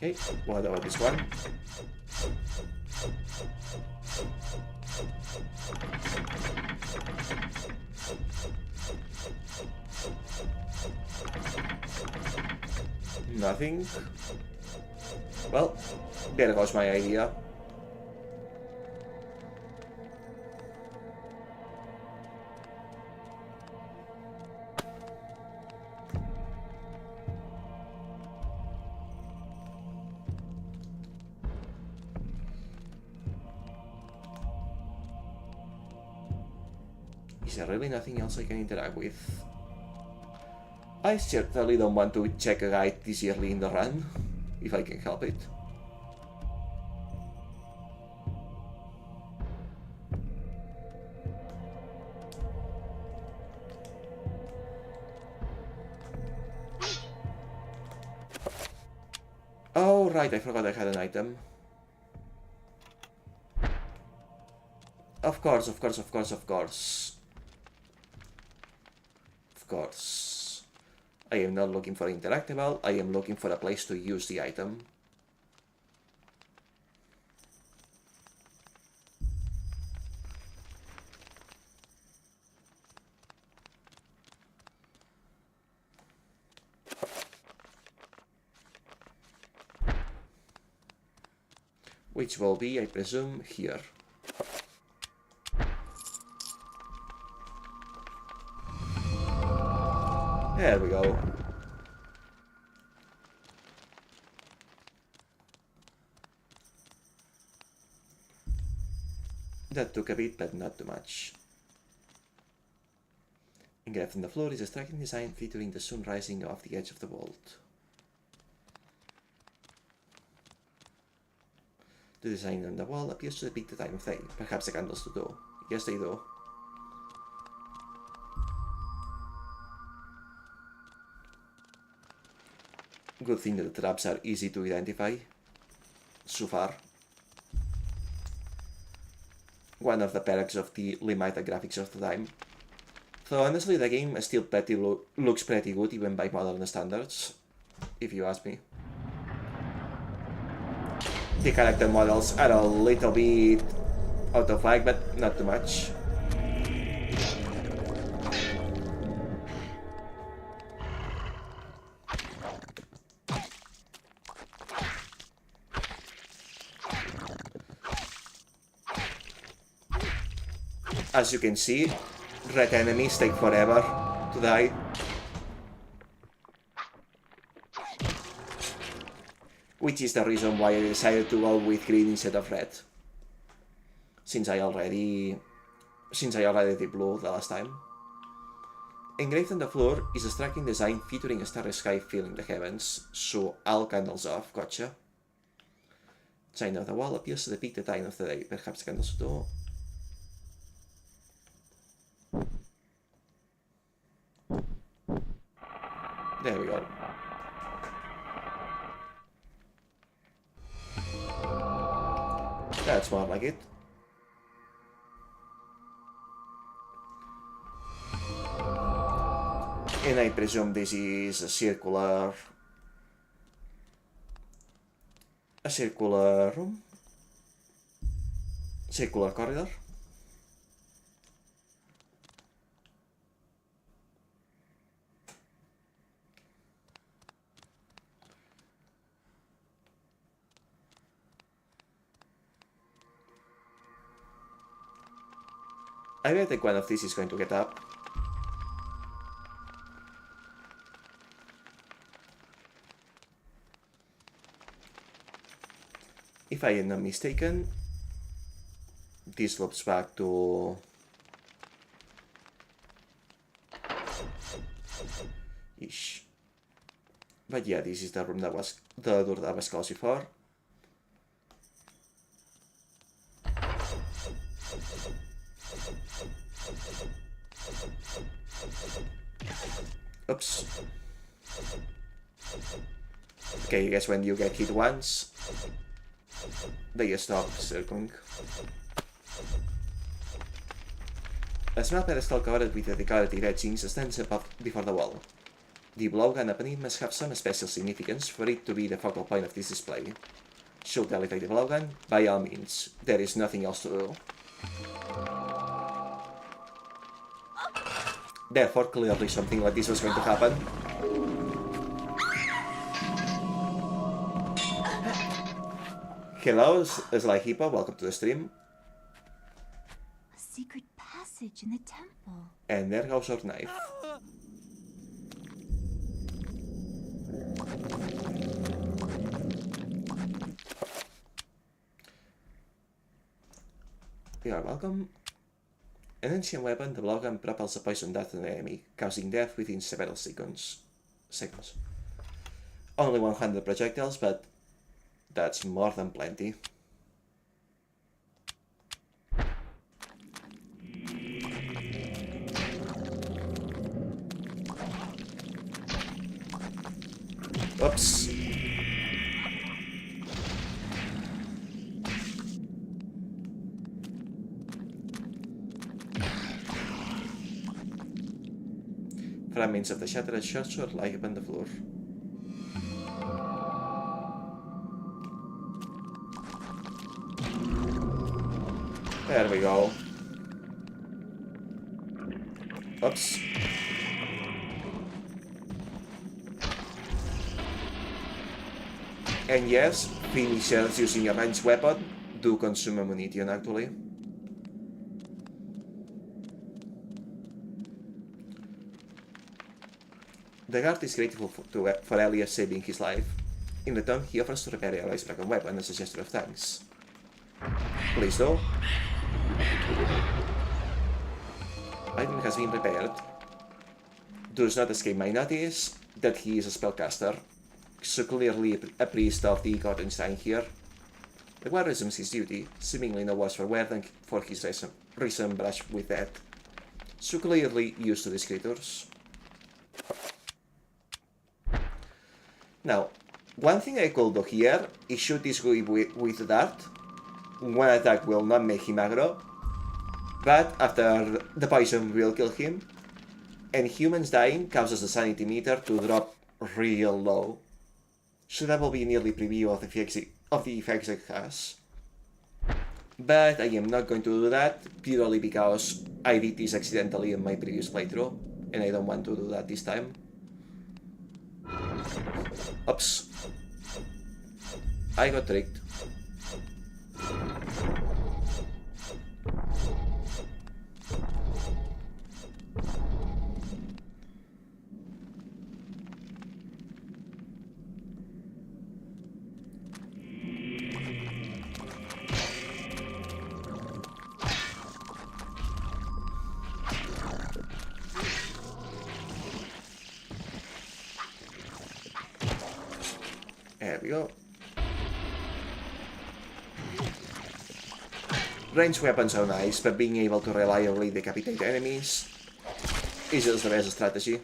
Okay, what about this one? Nothing. Well, there goes my idea. Is there really nothing else I can interact with? I certainly don't want to check a guide this early in the run, if I can help it. Oh right, I forgot I had an item. Of course. Of course. I am not looking for interactable, I am looking for a place to use the item. Which will be, I presume, here. There we go. That took a bit, but not too much. Engraved on the floor is a striking design featuring the sun rising off the edge of the vault. The design on the wall appears to depict the time of day. Perhaps the candles do. Yes, they do. Good thing that the traps are easy to identify. So far. One of the perks of the limited graphics of the time. So honestly, the game still looks pretty good even by modern standards, if you ask me. The character models are a little bit out of whack, but not too much. As you can see, red enemies take forever to die. Which is the reason why I decided to go with green instead of red. Since I already did blue the last time. Engraved on the floor is a striking design featuring a starry sky filling the heavens, so all candles off, gotcha. Sign of the wall appears to depict the time of the day, perhaps candles do. There we go. That's more like it. And I presume this is a circular room? Circular corridor? I bet like one of these is going to get up. If I am not mistaken, this loops back to ish. But yeah, this is the room that was the door that was closed before. Oops. Okay, I guess when you get hit once, they stop circling. A small pedestal covered with decorative etchings stands above before the wall. The blowgun opening must have some special significance for it to be the focal point of this display. Should elevate the blowgun? By all means. There is nothing else to do. Therefore, clearly something like this was going to happen. Hello, Sly Hippo, welcome to the stream. A secret passage in the temple. And there goes our knife. You are welcome. An ancient weapon, the blowgun propels a poison dart at an enemy, causing death within several seconds. Only 100 projectiles, but that's more than plenty. Oops. Fragments of the shattered short lie upon the floor. There we go. Oops. And yes, finishers using a ranged weapon do consume ammunition actually. The guard is grateful for Elias saving his life. In return, he offers to repair Elias' broken weapon as a gesture of thanks. Please do. Item has been repaired. Does not escape my notice that he is a spellcaster, so clearly a priest of the Golden Shrine here. The guard resumes his duty, seemingly no worse for wear than for his recent brush with death, so clearly used to these creatures. Now, one thing I could do here is shoot this guy with the dart. One attack will not make him aggro, but after the poison will kill him, and humans dying causes the sanity meter to drop real low. So that will be an early preview of the effects it has. But I am not going to do that, purely because I did this accidentally in my previous playthrough, and I don't want to do that this time. Oops. I got tricked. There we go. Ranged weapons are nice, but being able to reliably decapitate enemies is just the best strategy.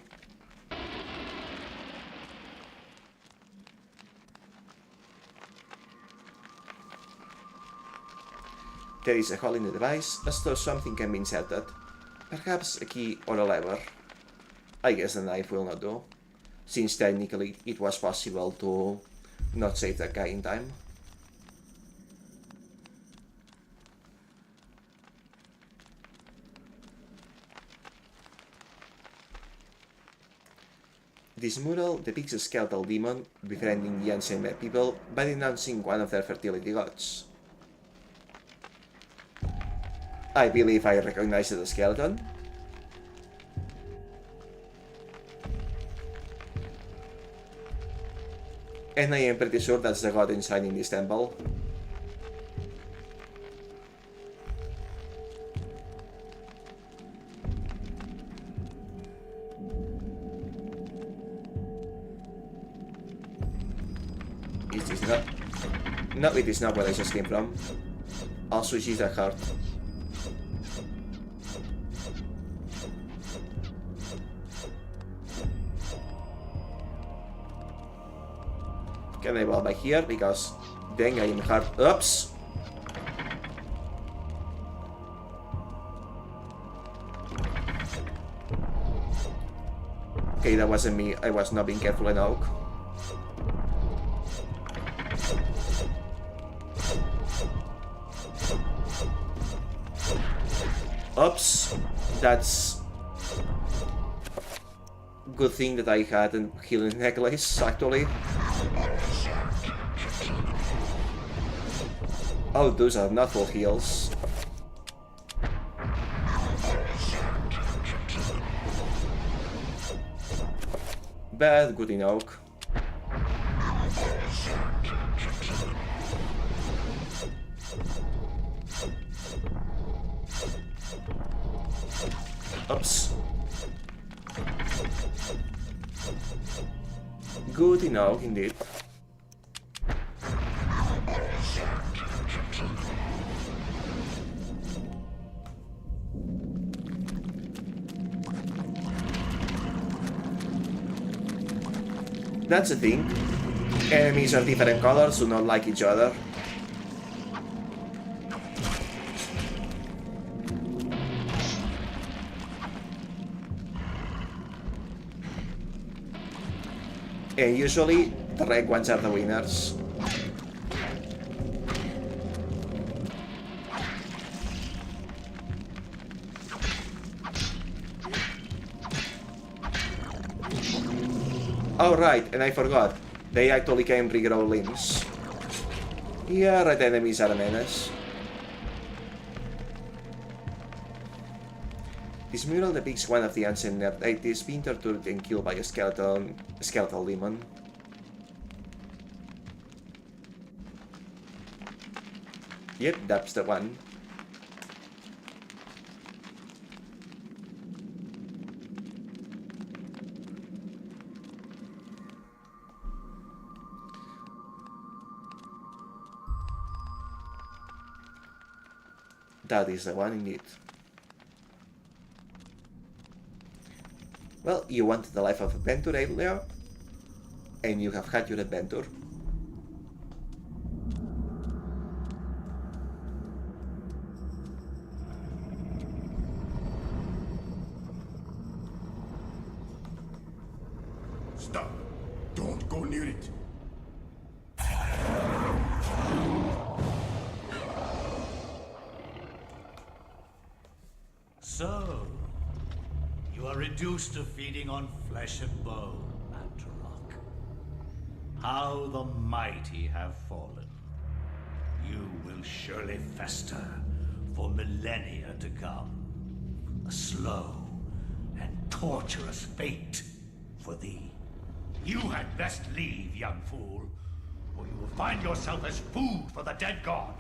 There is a hole in the device, as though something can be inserted. Perhaps a key or a lever. I guess the knife will not do, since technically it was possible to not save that guy in time. This mural depicts a skeletal demon befriending the ancient Med people by denouncing one of their fertility gods. I believe I recognize the skeleton. And I am pretty sure that's the god inside in this temple. Is this not? No, it is not where I just came from. Also, she's that heart. Can I walk by here? Because dang, I am hard. Oops! Okay, that wasn't me. I was not being careful enough. Oops. That's... Good thing that I had a healing necklace, actually. Oh, those are not full heals. But good enough. Oops. Good enough, indeed. That's the thing. Enemies are different colors, do not like each other. And usually, the red ones are the winners. Oh right, and I forgot. They actually can regrow limbs. Yeah, red enemies are a menace. This mural depicts one of the ancient natives being tortured and killed by a skeletal demon. Yep, that's the one. That is the one indeed. Well, you wanted the life of adventure, Ello, and you have had your adventure. Stop. Don't go near it. So, you are reduced to feeding on flesh and bone, Mantarok. How the mighty have fallen. You will surely fester for millennia to come. A slow and torturous fate for thee. You had best leave, young fool, or you will find yourself as food for the dead god.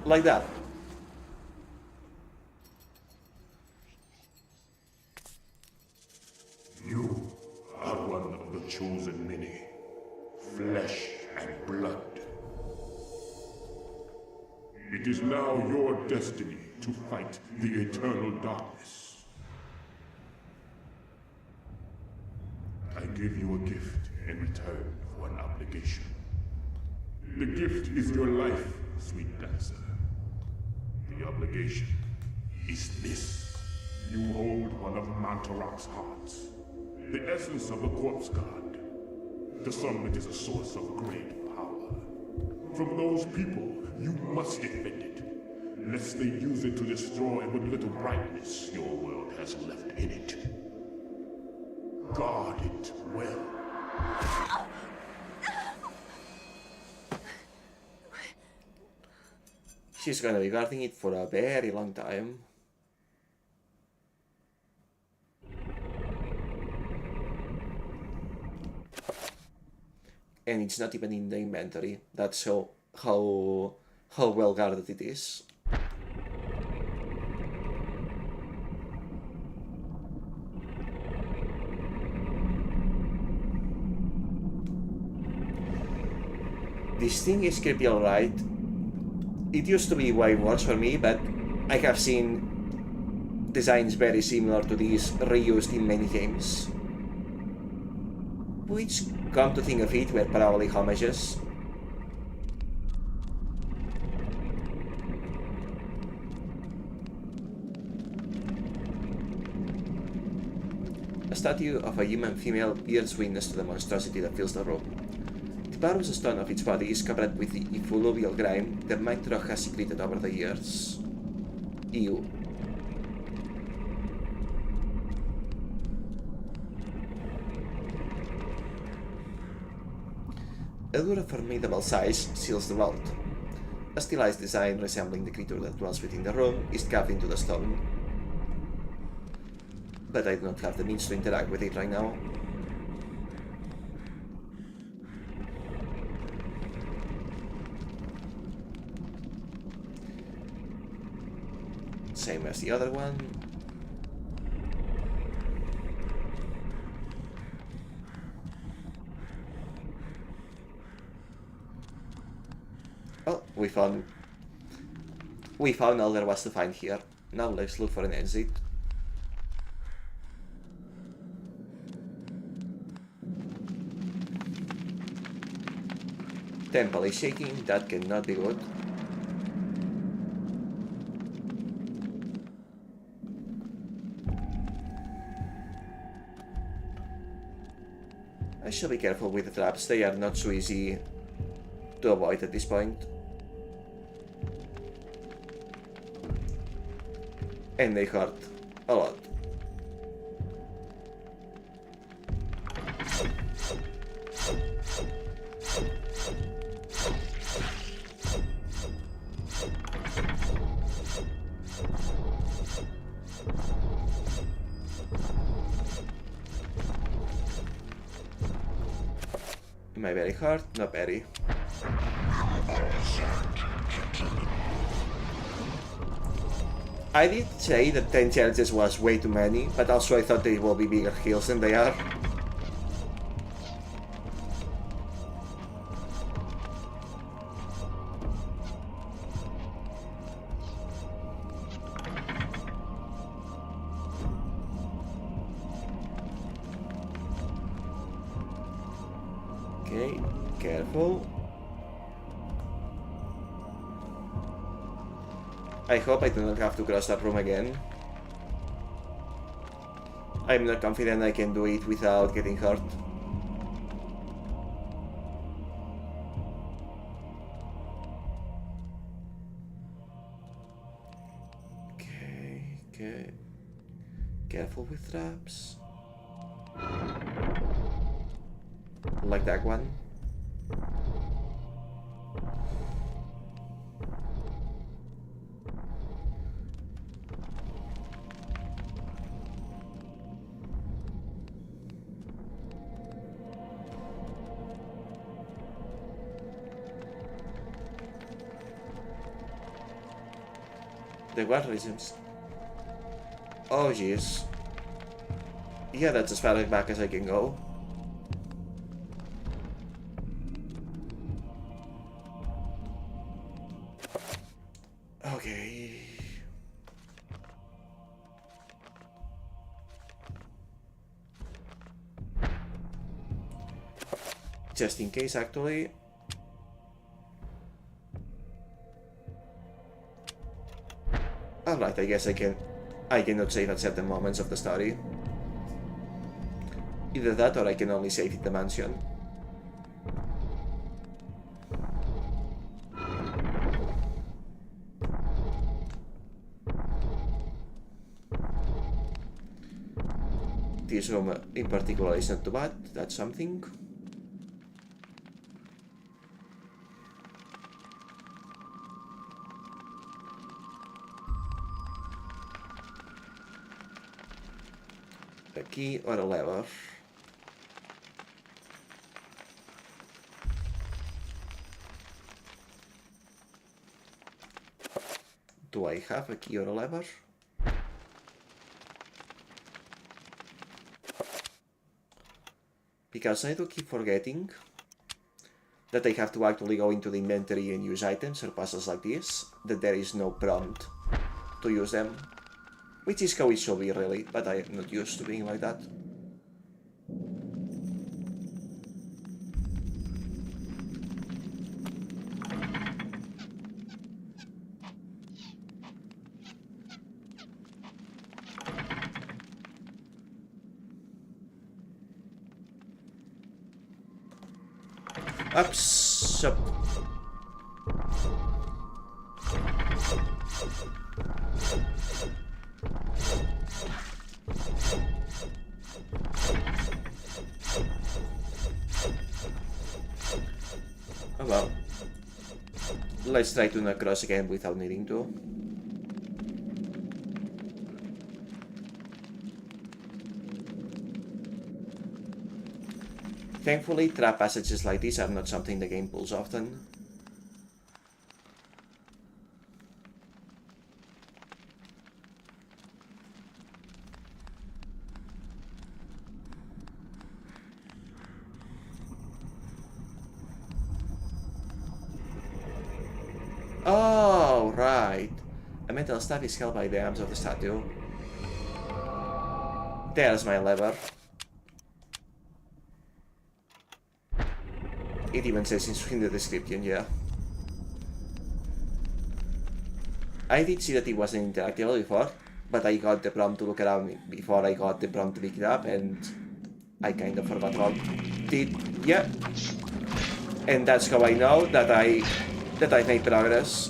Like that. You are one of the chosen many. Flesh and blood. It is now your destiny to fight the eternal darkness. I give you a gift in return for an obligation. The gift is your life, sweet dancer. The obligation is this. You hold one of Mantarok's hearts. The essence of a corpse god. To some it is a source of great power. From those people, you must defend it, lest they use it to destroy what little brightness your world has left in it. Guard it well. She's gonna be guarding it for a very long time. And it's not even in the inventory. That's how well guarded it is. This thing is creepy, alright. It used to be way worse for me, but I have seen designs very similar to these reused in many games. Which, come to think of it, were probably homages. statue of a human female bears witness to the monstrosity that fills the room. The porous stone of its body is covered with effluvial grime that might rock has secreted over the years. Ew. A door of formidable size seals the vault. A stylized design resembling the creature that dwells within the room is carved into the stone. But I do not have the means to interact with it right now. Same as the other one. Oh, we found all there was to find here. Now let's look for an exit. Temple is shaking, that cannot be good. I should be careful with the traps, they are not so easy to avoid at this point. And they hurt a lot. Am I very hard? Not very. I did say that 10 charges was way too many, but also I thought they will be bigger heals than they are. Okay, careful. I hope I do not have to cross that room again. I'm not confident I can do it without getting hurt. Okay. Careful with traps. Like that one. The guard resumes. Oh jeez. Yeah, that's as far back as I can go. Okay. Just in case, actually. Alright, I guess I cannot save at certain moments of the story. Either that or I can only save in the mansion. This room in particular is not too bad, that's something. A key or a lever. Do I have a key or a lever? Because I do keep forgetting that I have to actually go into the inventory and use items or puzzles like this, that there is no prompt to use them. Which is how it should be, really, but I am not used to being like that. Ups, up. Oh well. Let's try to not cross again without needing to. Thankfully, trap passages like these are not something the game pulls often. Oh, right. A metal staff is held by the arms of the statue. There's my lever. It even says in the description, yeah. I did see that it wasn't interactable before, but I got the prompt to look around before I got the prompt to pick it up, and I kind of forgot how did, yeah. And that's how I know that I made progress.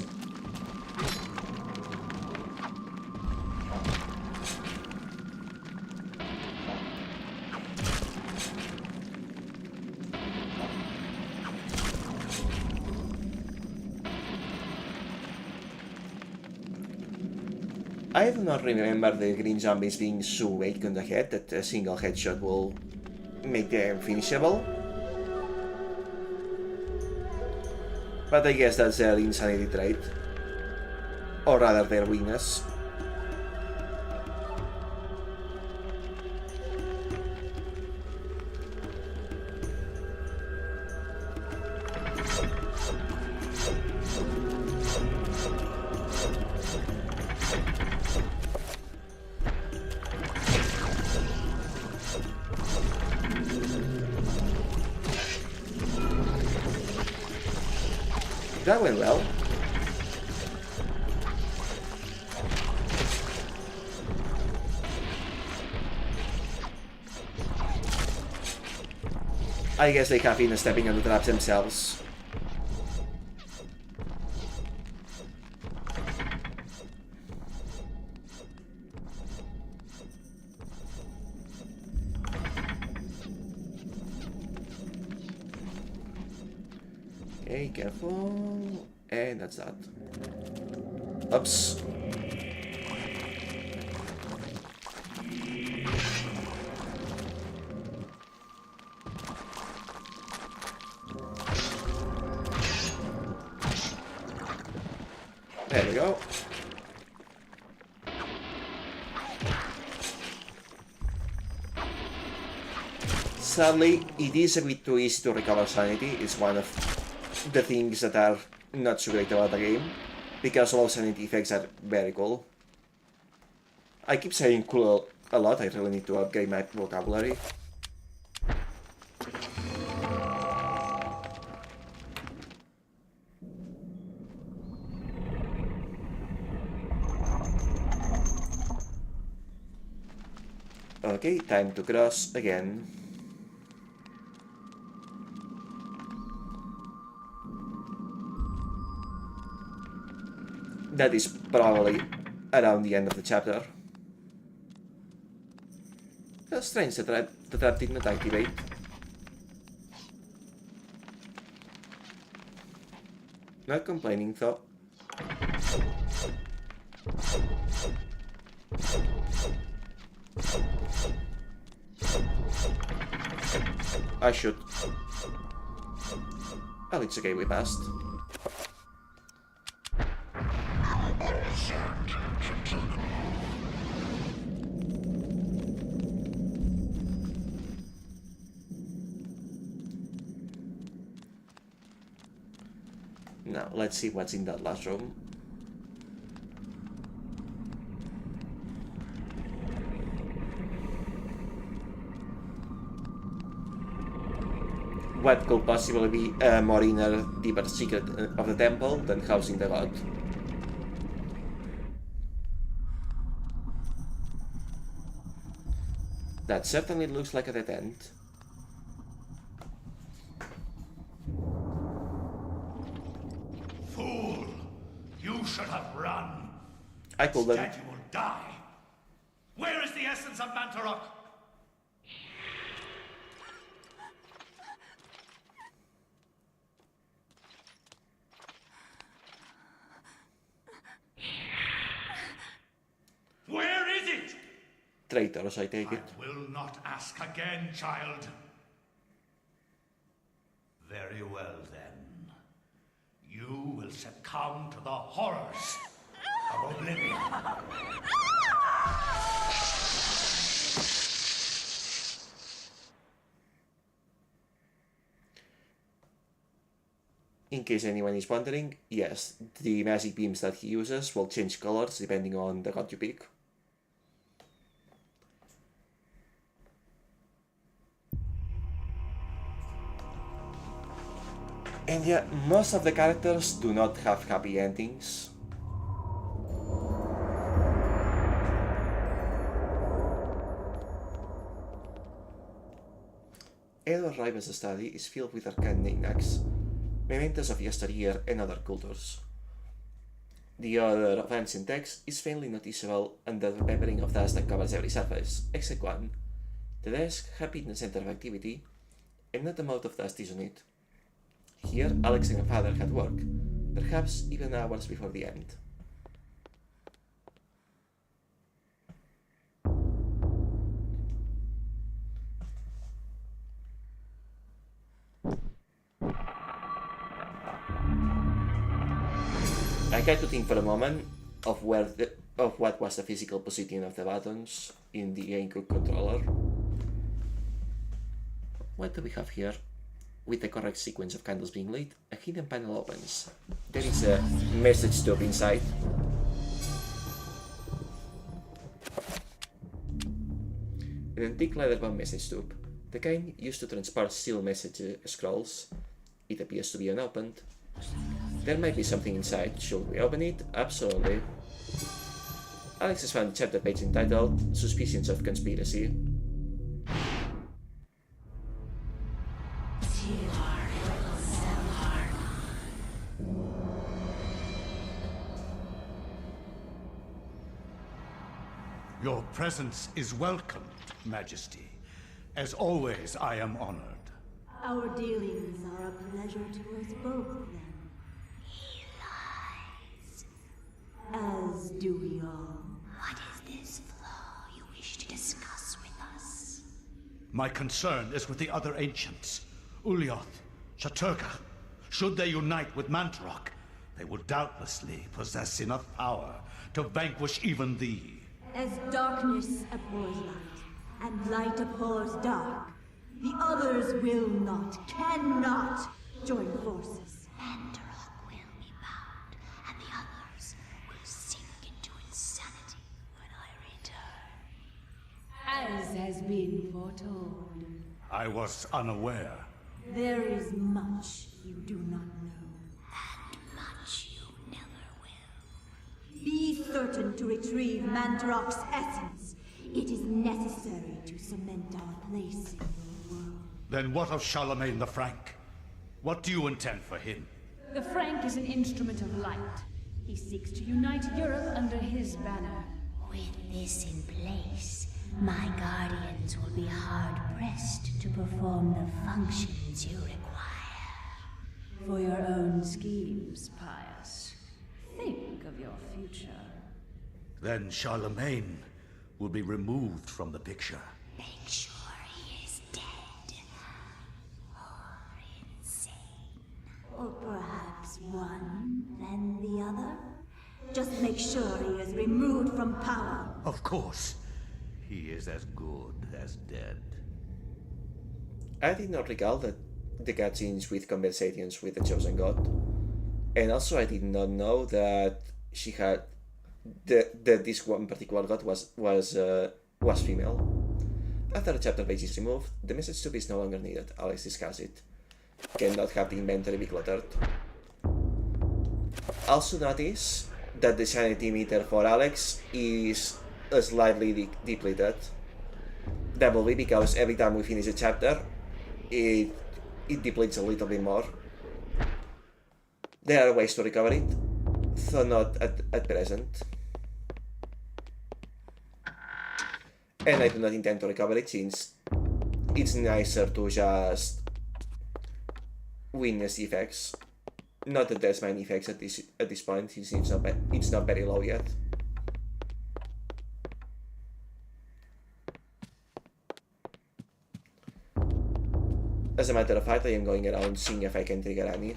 I do not remember the green zombies being so weak on the head that a single headshot will make them finishable. But I guess that's their insanity trait. Or rather their weakness. That went well. I guess they can't finish stepping on the traps themselves. Okay, careful. And that's that. Oops. There we go. Sadly, it is a bit too easy to recover sanity. It's one of the things that are not so great about the game, because all sanity effects are very cool. I keep saying cool a lot. I really need to upgrade my vocabulary. Okay, time to cross again. That is probably around the end of the chapter. That's strange, the trap did not activate. Not complaining though. I should. Oh, it's okay, we passed. Now, let's see what's in that last room. What could possibly be a more inner, deeper secret of the temple than housing the god? That certainly looks like a dead end. I could then. Instead you will die. Where is the essence of Mantarok? Where is it? Traitors, I take it. I will not ask again, child. Very well, then. You will succumb to the horrors of oblivion. In case anyone is wondering, yes, the magic beams that he uses will change colors depending on the god you pick. And yeah, most of the characters do not have happy endings. Edward Riven's study is filled with arcane knickknacks, mementos of yesteryear and other cultures. The order of ancient text is faintly noticeable, and the remembering of dust that covers every surface, except one. The desk had been the center of activity, and not a mote of dust is on it. Here, Alex and her father had work, perhaps even hours before the end. I tried to think for a moment of what was the physical position of the buttons in the GameCube controller. What do we have here? With the correct sequence of candles being lit, a hidden panel opens. There is a message tube inside. An antique leather-bound message tube, the kind used to transport sealed message scrolls. It appears to be unopened. There might be something inside. Should we open it? Absolutely. Alex has found a chapter page entitled Suspicions of Conspiracy. Your presence is welcomed, Majesty. As always, I am honored. Our dealings are a pleasure to us both, then. He lies. As do we all. What is this flaw you wish to discuss with us? My concern is with the other ancients. Ulioth, Shaturga. Should they unite with Mantarok, they will doubtlessly possess enough power to vanquish even thee. As darkness abhors light, and light abhors dark, the others will not, cannot join forces. Mantarok will be bound, and the others will sink into insanity when I return. As has been foretold. I was unaware. There is much you do not know. And much you never will. Be certain to retrieve Mantarok's essence. It is necessary to cement our place in your world. Then what of Charlemagne the Frank? What do you intend for him? The Frank is an instrument of light. He seeks to unite Europe under his banner. With this in place, my guardians will be hard-pressed to perform the functions you require. For your own schemes, Pius. Think of your future. Then Charlemagne will be removed from the picture. Make sure he is dead. Or insane. Or perhaps one, then the other? Just make sure he is removed from power. Of course. He is as good as dead. I did not recall that the cutscenes with conversations with the Chosen God. And also I did not know that she had that this one particular god was female. After the chapter page is removed, the message tube is no longer needed. Alex discards it. Cannot have the inventory be cluttered. Also notice that the sanity meter for Alex is slightly depleted. That will be because every time we finish a chapter, it depletes a little bit more. There are ways to recover it, though not at present. And I do not intend to recover it since it's nicer to just witness the effects. Not that there's many effects at this point, since it's not very low yet. As a matter of fact, I am going around seeing if I can trigger any.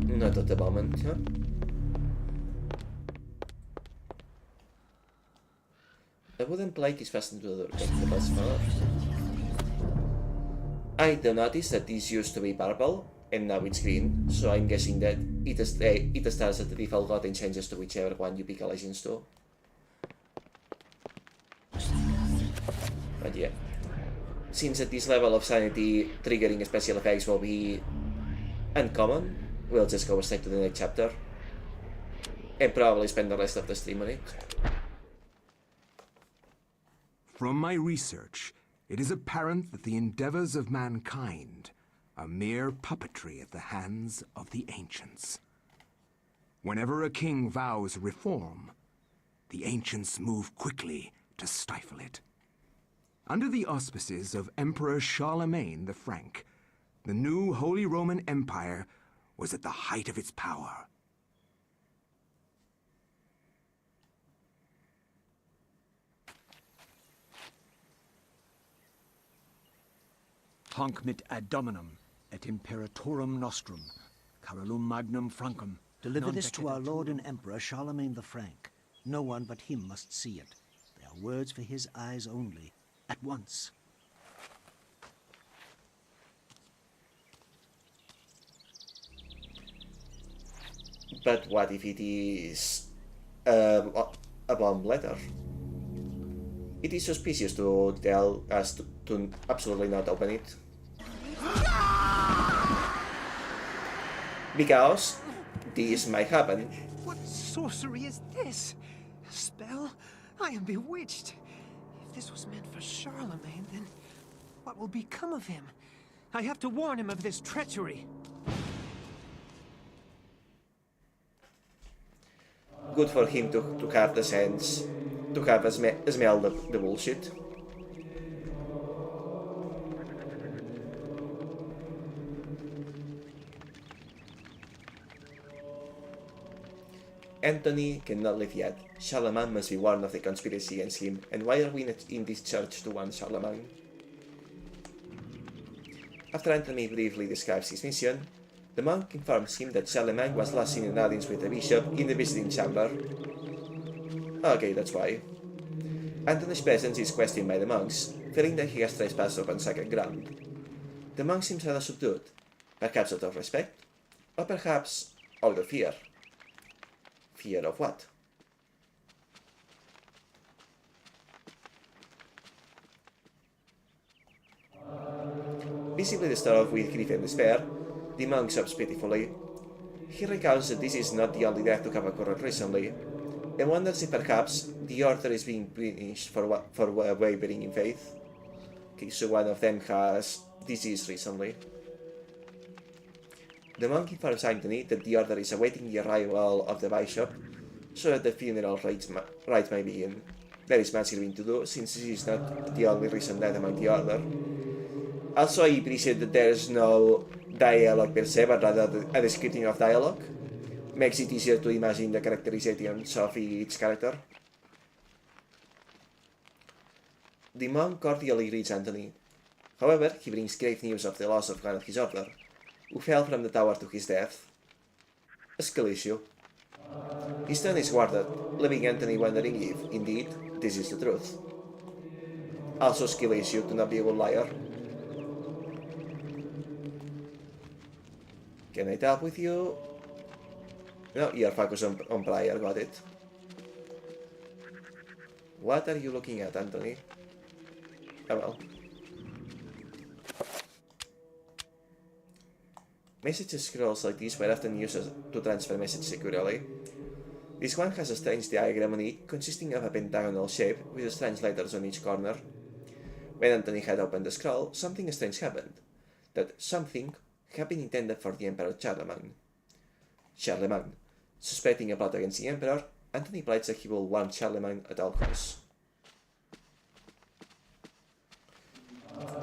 Not at the moment, huh? The wooden plate is fastened to the door. The bus far. I do notice that this used to be purple, and now it's green, so I'm guessing that it starts at the default code and changes to whichever one you pick a license to. But yeah. Since at this level of sanity, triggering special effects will be uncommon, we'll just go straight to the next chapter. And probably spend the rest of the stream on it. From my research, it is apparent that the endeavors of mankind are mere puppetry at the hands of the ancients. Whenever a king vows reform, the ancients move quickly to stifle it. Under the auspices of Emperor Charlemagne the Frank, the new Holy Roman Empire was at the height of its power. Hanc mit ad dominum et imperatorum nostrum, Carolum magnum Francum. Deliver this to our Lord and Emperor Charlemagne the Frank. No one but him must see it. They are words for his eyes only. At once. But what if it is a bomb letter? It is suspicious to tell us to absolutely not open it. Because this might happen. What sorcery is this? A spell? I am bewitched. If this was meant for Charlemagne, then what will become of him? I have to warn him of this treachery. Good for him to have the sense, to have smell the bullshit. Anthony cannot leave yet. Charlemagne must be warned of the conspiracy against him. And why are we not in this church to warn Charlemagne? After Anthony briefly describes his mission, the monk informs him that Charlemagne was last seen in audience with the bishop in the visiting chamber. Okay, that's why. Anthony's presence is questioned by the monks, feeling that he has trespassed upon sacred ground. The monk seems rather subdued, perhaps out of respect, or perhaps out of fear. Fear of what? Visibly disturbed with grief and despair, the monk sobs pitifully. He recounts that this is not the only death to have occurred recently, and wonders if perhaps the order is being punished for wavering in faith. Okay, so one of them has deceased recently. The monk informs Anthony that the order is awaiting the arrival of the bishop, so that the funeral rites may begin. There is much grieving to do, since this is not the only recent death among the order. Also, I appreciate that there is no dialogue per se, but rather a description of dialogue. Makes it easier to imagine the characterizations of each character. The monk cordially greets Anthony. However, he brings grave news of the loss of one of his order, who fell from the tower to his death. A skill issue. His tongue is guarded, leaving Anthony wondering if, indeed, this is the truth. Also skill issue to not be a good liar. Can I help with you? No, you're focused on prayer, got it. What are you looking at, Anthony? Oh well. Message scrolls like these were often used to transfer messages securely. This one has a strange diagram on it, consisting of a pentagonal shape with strange letters on each corner. When Anthony had opened the scroll, something strange happened. That something had been intended for the Emperor Charlemagne. Suspecting a plot against the Emperor, Anthony pledged that he will warn Charlemagne at all costs.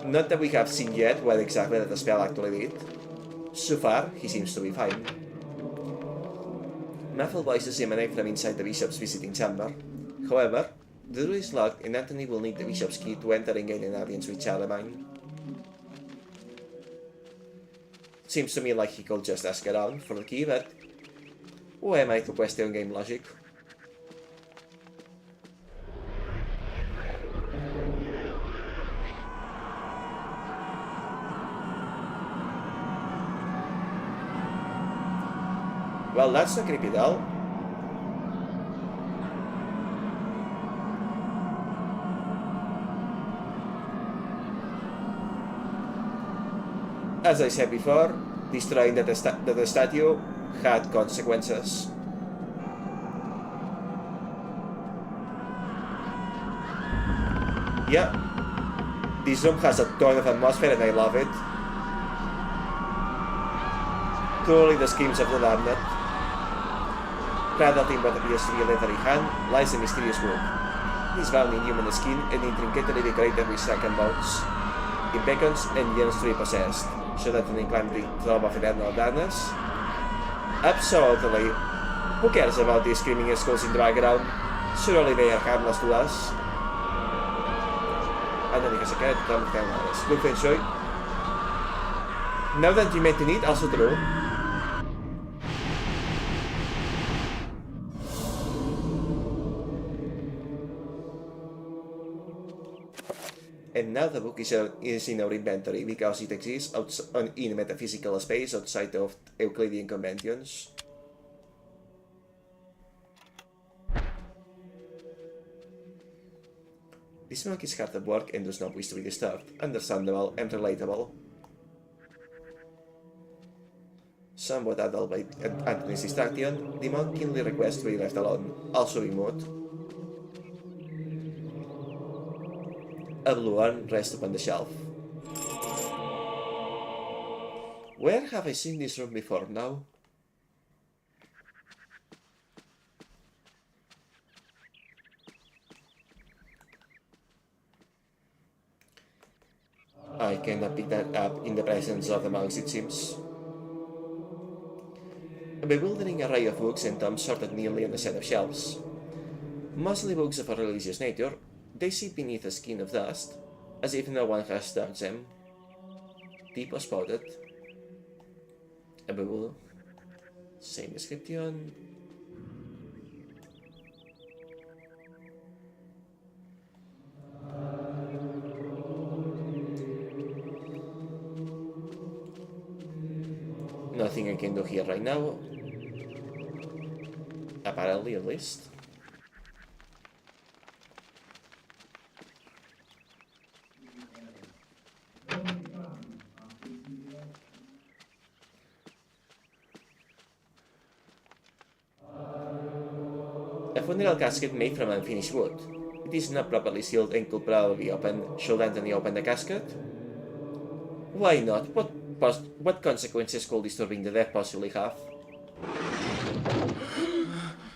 Not that we have seen yet what exactly that the spell actually did. So far, he seems to be fine. Muffled voices emanate from inside the bishop's visiting chamber. However, the door is locked and Anthony will need the bishop's key to enter and gain an audience with Charlemagne. Seems to me like he could just ask around for the key, but who am I to question game logic? Well, that's a creepy doll. As I said before, destroying the statue had consequences. Yeah, this room has a ton of atmosphere and I love it. Truly the schemes of the damned. Cradled in what appears to be a leathery hand lies a mysterious wood. It is bound in human skin and intricately decorated with silken bones. It beckons and yearns to be possessed, so that they climb the throne of eternal darkness. Absolutely. Who cares about these screaming skulls in the background? Surely they are harmless to us. And then he has a carrot to come with cameras. Good feng shui. Now that you mention it, also true. And now the book is in our inventory because it exists in metaphysical space outside of Euclidean conventions. This monk is hard at work and does not wish to be disturbed. Understandable and relatable. Somewhat addled by Anthony's distraction, the monk keenly requests to be left alone, also remote. A blue urn rests upon the shelf. Where have I seen this room before now? I cannot pick that up in the presence of the monks, it seems. A bewildering array of books and tomes sorted neatly on a set of shelves. Mostly books of a religious nature, they sit beneath a skin of dust, as if no one has touched them. Tipo spotted. A bubble. Same description. Nothing I can do here right now. Apparently, at least. A funeral casket made from unfinished wood. It is not properly sealed and could probably be opened. Should Anthony open the casket? Why not? What consequences could disturbing the dead possibly have?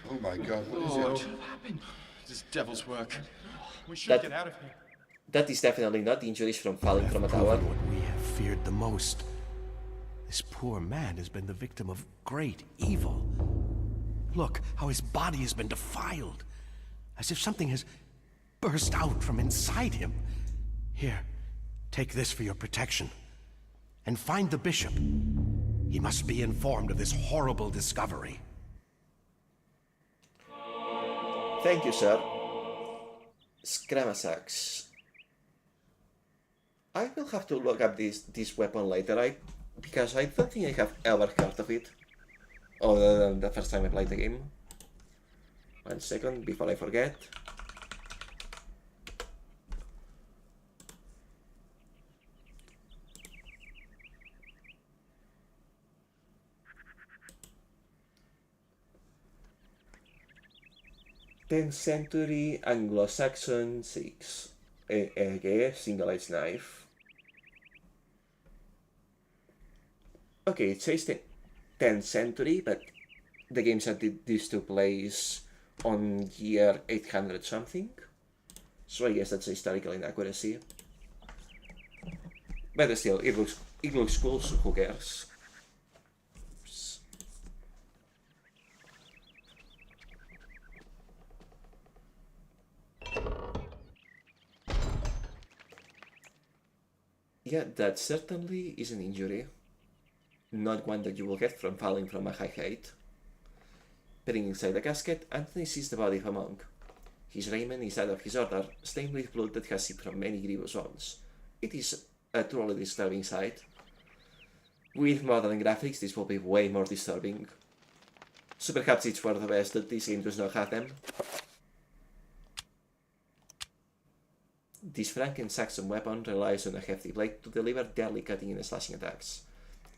Oh my god, what is it? What happened? This devil's work. We should get out of here. That is definitely not injuries from falling from a tower. What we have feared the most. This poor man has been the victim of great evil. Look how his body has been defiled, as if something has burst out from inside him. Here, take this for your protection. And find the bishop. He must be informed of this horrible discovery. Thank you, sir. Scramasax. I will have to look up this weapon later, because I don't think I have ever heard of it. Other than the first time I played the game. 1 second before I forget. 10th century Anglo-Saxon 6. Okay, single-edged knife. Okay, it says 10th century, but the game said this took place on year 800 something. So I guess that's a historical inaccuracy. But still, it looks cool, so who cares? Yeah, that certainly is an injury. Not one that you will get from falling from a high height. Peering inside the casket, Anthony sees the body of a monk. His raiment is that of his order, stained with blood that has seeped from many grievous wounds. It is a truly disturbing sight. With modern graphics, this will be way more disturbing. So perhaps it's for the best that this game does not have them. This Franken-Saxon weapon relies on a hefty blade to deliver deadly cutting and slashing attacks.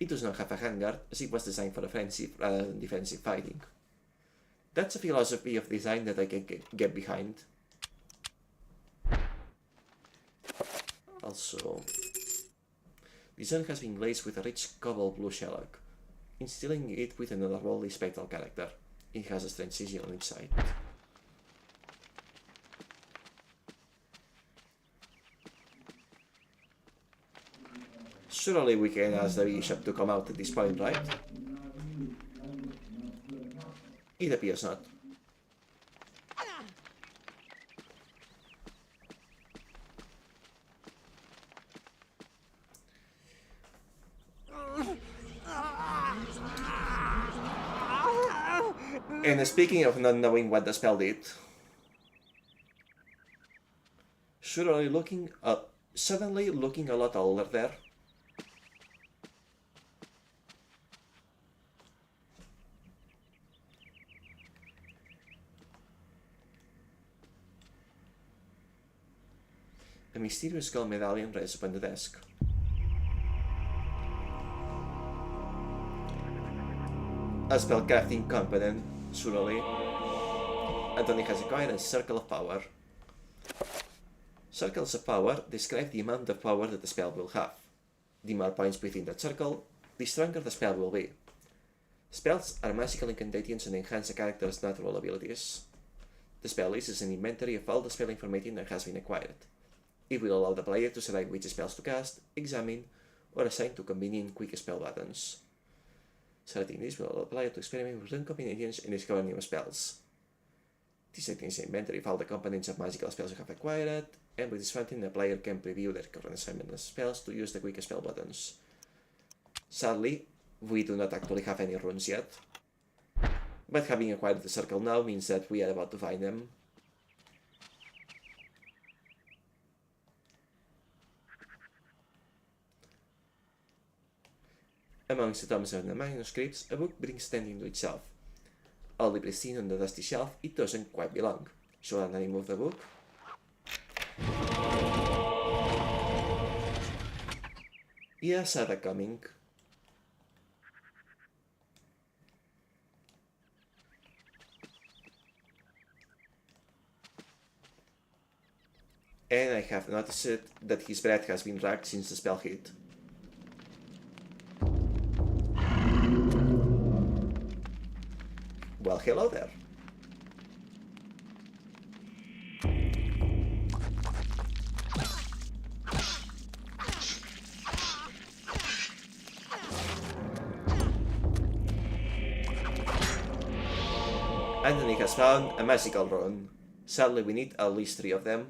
It does not have a handguard, as it was designed for offensive rather than defensive fighting. That's a philosophy of design that I can get behind. Also, the zone has been glazed with a rich cobalt blue shellac, instilling it with another boldly spectral character. It has a strange sigil on each side. Surely we can ask the bishop to come out at this point, right? It appears not. And speaking of not knowing what the spell did, suddenly looking a lot older there. A mysterious gold medallion rests upon the desk. A spellcrafting component, surely. Anthony has acquired a circle of power. Circles of power describe the amount of power that the spell will have. The more points within that circle, the stronger the spell will be. Spells are magical incantations and enhance a character's natural abilities. The spell list is an inventory of all the spell information that has been acquired. It will allow the player to select which spells to cast, examine, or assign to convenient quick spell buttons. Selecting this will allow the player to experiment with rune combinations and discover new spells. This contains an inventory of all the components of magical spells you have acquired, and with this function the player can preview their current assignment of spells to use the quick spell buttons. Sadly, we do not actually have any runes yet, but having acquired the circle now means that we are about to find them. Amongst the tomes and the manuscripts, a book brings standing to itself. Oddly pristine on the dusty shelf, it doesn't quite belong. Shall I remove the book? Yeah, I saw that coming. And I have noticed that his breath has been racked since the spell hit. Well, hello there. Anthony has found a magical rune. Sadly, we need at least 3 of them.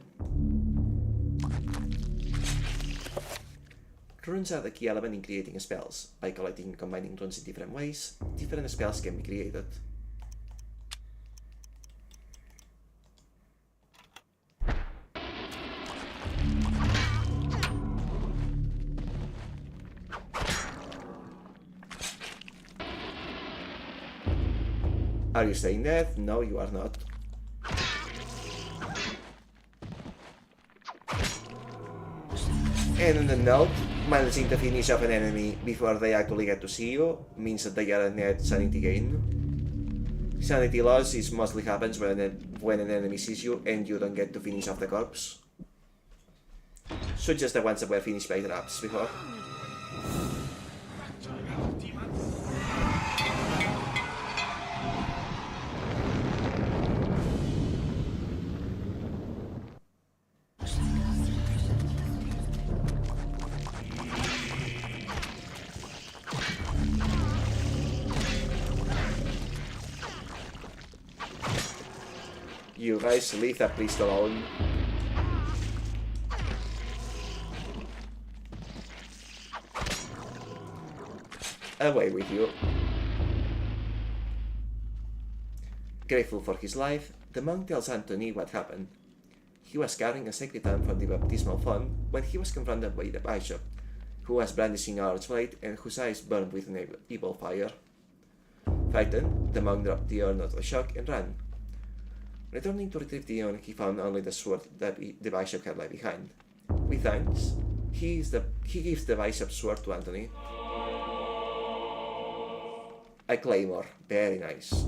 Runes are the key element in creating spells. By collecting and combining runes in different ways, different spells can be created. Are you staying dead? No, you are not. And on the note, managing to finish off an enemy before they actually get to see you means that they get a net sanity gain. Sanity loss is mostly happens when an enemy sees you and you don't get to finish off the corpse. So just the ones that were finished by traps before. You guys leave that priest alone. Away with you. Grateful for his life, the monk tells Anthony what happened. He was carrying a sacred arm from the baptismal font when he was confronted by the bishop, who was brandishing a large blade and whose eyes burned with an evil fire. Frightened, the monk dropped the urn out of shock and ran. Returning to retrieve the urn, he found only the sword that the bishop had left behind. With thanks, he gives the bishop's sword to Anthony. A claymore, very nice.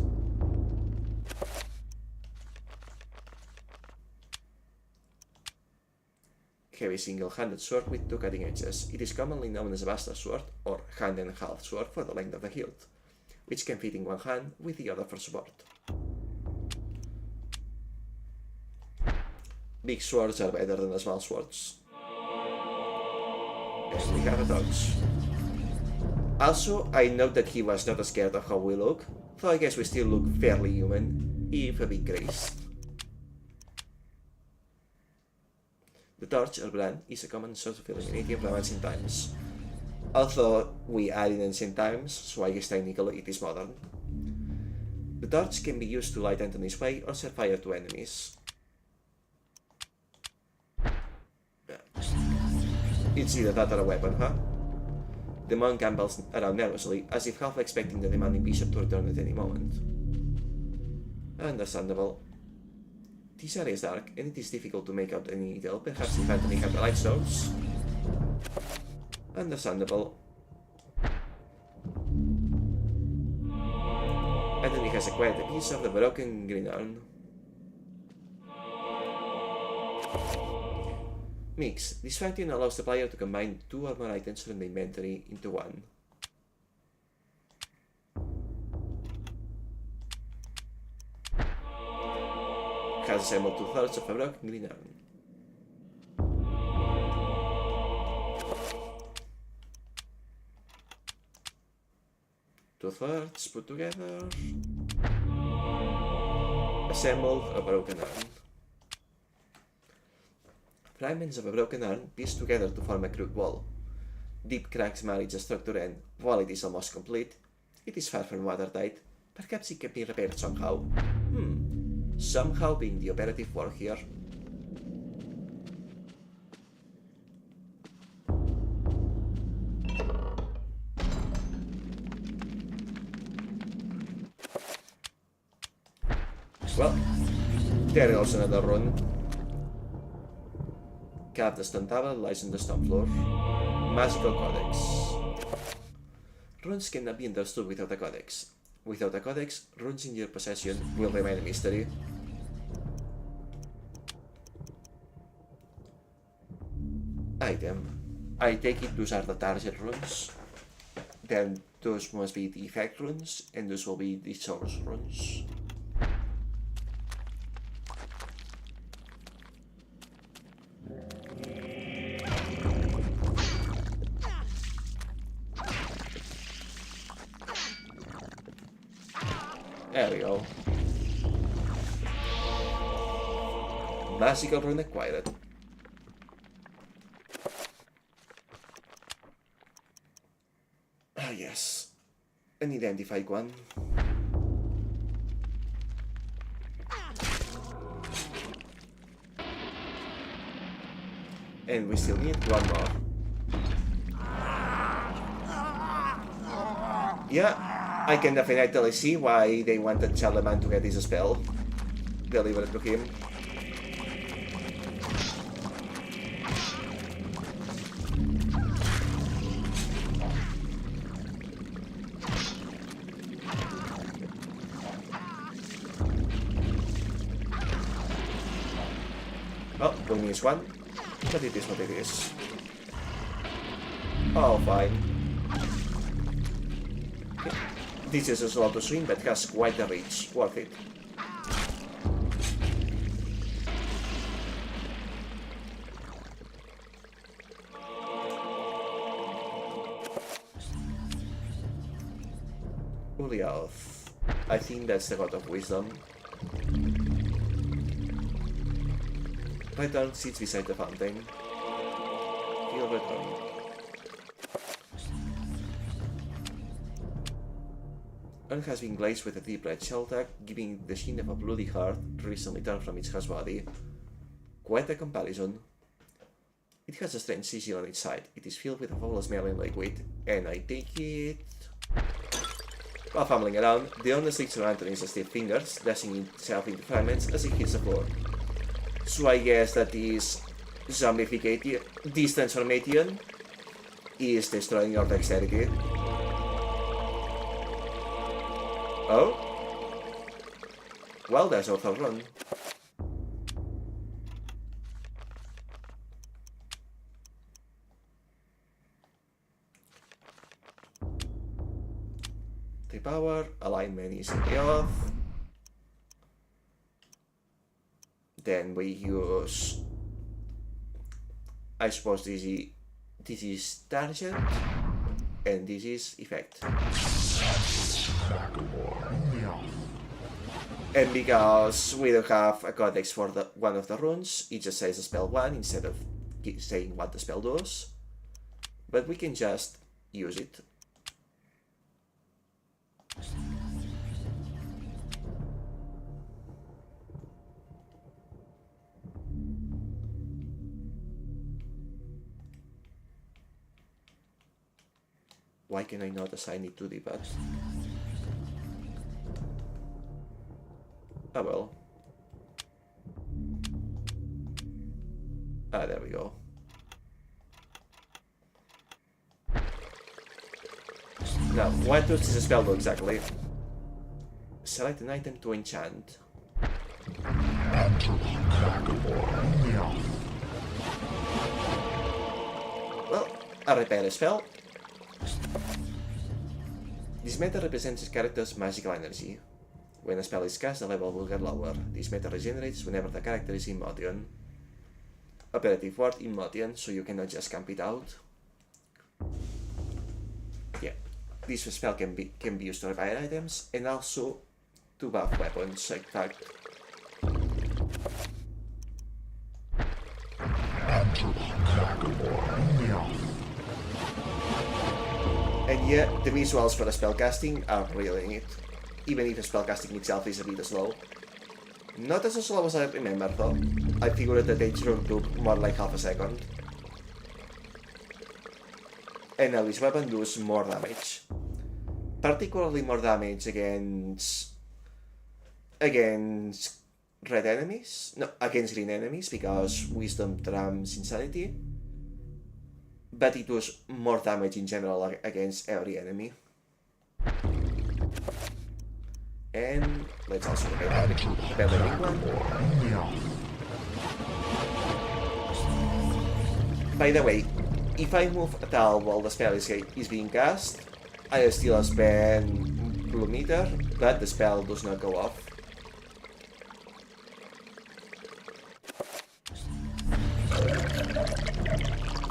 Heavy single-handed sword with two cutting edges. It is commonly known as a bastard sword, or hand-and-a-half sword for the length of the hilt, which can fit in one hand with the other for support. Big swords are better than the small swords. And we have a torch. Also, I note that he was not scared of how we look, so I guess we still look fairly human, if a bit crazed. The torch, or brand, is a common source of illuminating from ancient times. Although we are in ancient times, so I guess technically it is modern. The torch can be used to light Anthony's way or set fire to enemies. It's either that or a weapon, huh? The monk ambles around nervously, as if half expecting the demanding bishop to return at any moment. Understandable. This area is dark, and it is difficult to make out any detail, perhaps if Anthony had the light source. Understandable. Anthony has acquired a piece of the broken green urn. Mix. This function allows the player to combine two or more items from the inventory into one. Has assembled 2/3 of a broken green urn. Two-thirds put together. Assembled a broken urn. Fragments of a broken urn pieced together to form a crude wall. Deep cracks marry the structure and, while it is almost complete, it is far from watertight. Perhaps it can be repaired somehow. Somehow being the operative word here. Well, there is another rune. Carved stone tablet lies on the stone floor. Magical Codex. Runes cannot be understood without a codex. Without a codex, runes in your possession will remain a mystery. Item. I take it those are the target runes. Then those must be the effect runes, and those will be the source runes. There we go. Magical rune acquired. Ah yes, an identified one. And we still need one more. Yeah, I can definitely see why they wanted Charlemagne to get this spell. Deliver it to him. Oh, we missed one. But it is what it is. Oh, fine. This is a slow to swing, but has quite a reach. Worth it. Ulyaoth. I think that's the god of wisdom. Return sits beside the fountain. He'll return. Earth has been glazed with a deep red shell tag, giving it the sheen of a bloody heart recently torn from its host body. Quite a comparison. It has a strange sigil on its side. It is filled with a foul-smelling liquid, and I take it... While fumbling around, the owner sticks around to his stiff fingers, dashing itself into fragments as it hits the floor. So I guess that this zombification, this transformation, is destroying your dexterity. Oh? Well, there's also run. The power, alignment is off. Then we use... I suppose this is target, and this is effect. And because we don't have a codex for one of the runes, it just says spell 1 instead of saying what the spell does. But we can just use it. Why can I not assign it to the pad? Oh well. Ah, there we go. Now, what does this spell do exactly? Select an item to enchant. Well, a repair spell. This meta represents its character's magical energy. When a spell is cast, the level will get lower. This meta regenerates whenever the character is in motion. Operative word in motion, so you cannot just camp it out. Yeah, this spell can be used to repair items and also to buff weapons. In fact, and yeah, the visuals for the spellcasting are really neat, even if the spellcasting itself is a bit slow. Not as slow as I remember though. I figured that each rune took more like half a second. And now this weapon does more damage. Particularly more damage against red enemies? No, against green enemies, because wisdom trumps insanity. But it does more damage in general against every enemy. And let's also repair the big one. By the way, if I move at all while the spell is being cast, I still spend blue meter, but the spell does not go off.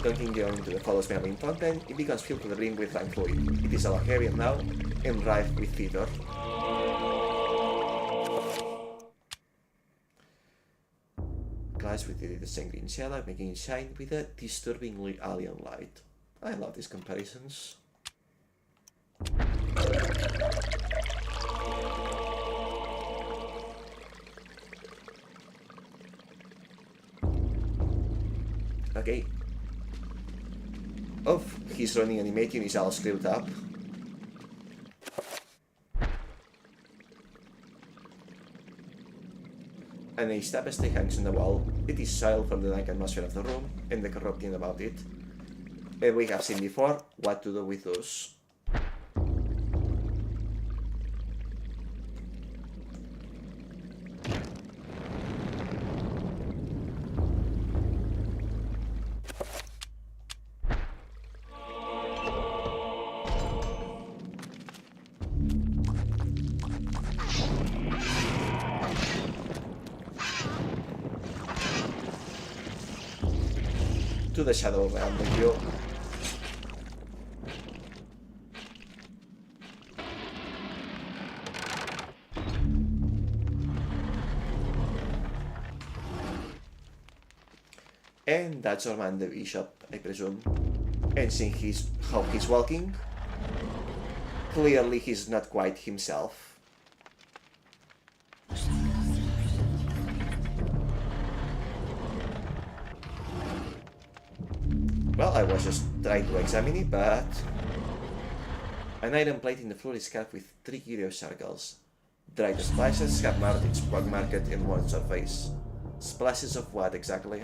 Dunking down into the follow smelling fountain, it becomes filled to the brim with fine fluid. It is a lot heavier now and rife with fever. Glass with the sanguine shellac, making it shine with a disturbingly alien light. I love these comparisons. Okay. Oh, his running animation is all screwed up. And a tapestry hangs on the wall. It is soiled from the dank atmosphere of the room and the corrupting about it. And we have seen before what to do with those. to the Shadow Realm with you. And that's our man, the bishop, I presume. And seeing how he's walking, clearly he's not quite himself. Well, I was just trying to examine it, but... An item plate in the floor is carved with 3 curious circles. Dried splashes have marked its marked in one surface. Splashes of what exactly?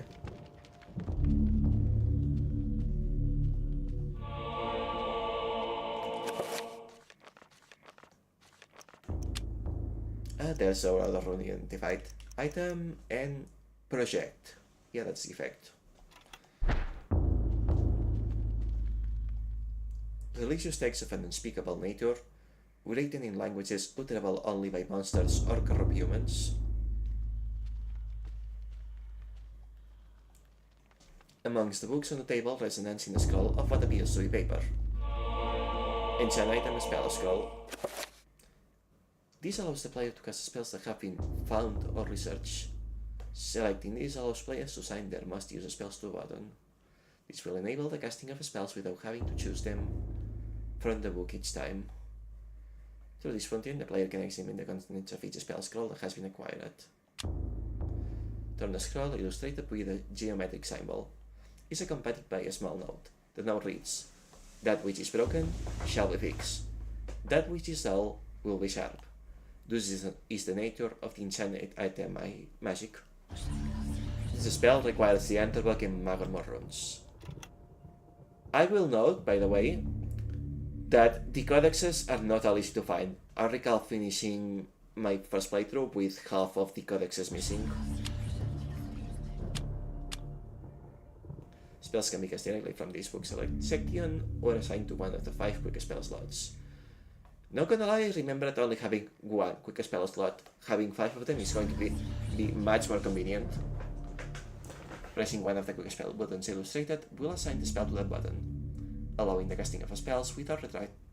There's our other rune identified. Item and project. Yeah, that's the effect. Religious texts of an unspeakable nature, written in languages utterable only by monsters or corrupt humans. Amongst the books on the table, resonance in a scroll of what appears to be paper. Enchant item, spell scroll. This allows the player to cast spells that have been found or researched. Selecting this allows players to assign their must use spells to a button. This will enable the casting of spells without having to choose them from the book each time. Through this function, the player can examine the contents of each spell scroll that has been acquired. Turn the scroll illustrated with a geometric symbol is accompanied by a small note. The note reads, "That which is broken shall be fixed. That which is dull will be sharp. This is the nature of the enchanted item magic." This spell requires the Enterbook and Magormor runes. I will note, by the way, that the codexes are not all easy to find. I recall finishing my first playthrough with half of the codexes missing. Spells can be cast directly from this book select section or assigned to one of the 5 quick spell slots. Not gonna lie, remember that only having one quick spell slot, having 5 of them is going to be much more convenient. Pressing one of the quick spell buttons illustrated will assign the spell to that button, allowing the casting of spells without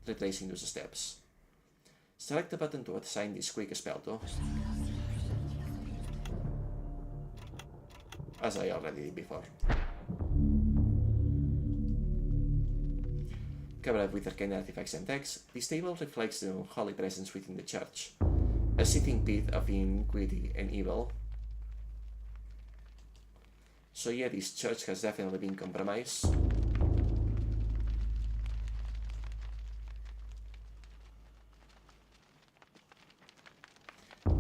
retracing those steps. Select the button to assign this quick spell to, as I already did before. Covered with arcane artifacts and text, this table reflects the unholy presence within the church, a sitting pit of iniquity and evil. So yeah, this church has definitely been compromised.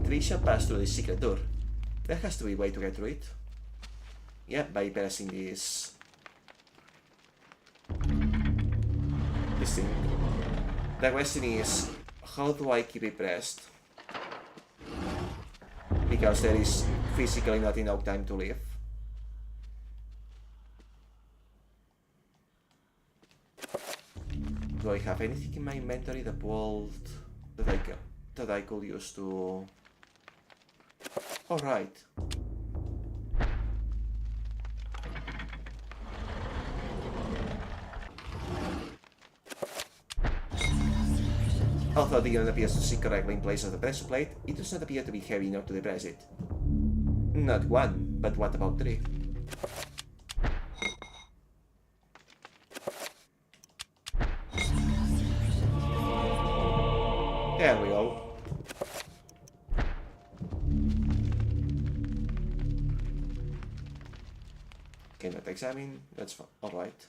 Three shall pass through this secret door. There has to be a way to get through it. Yeah, by pressing this thing. The question is, how do I keep it pressed? Because there is physically not enough time to leave. Do I have anything in my inventory that I could use to... Alright. Although the gun appears to sit correctly in place of the pressure plate, it does not appear to be heavy enough to depress it. Not 1, but what about 3? There we go. Cannot examine, that's alright.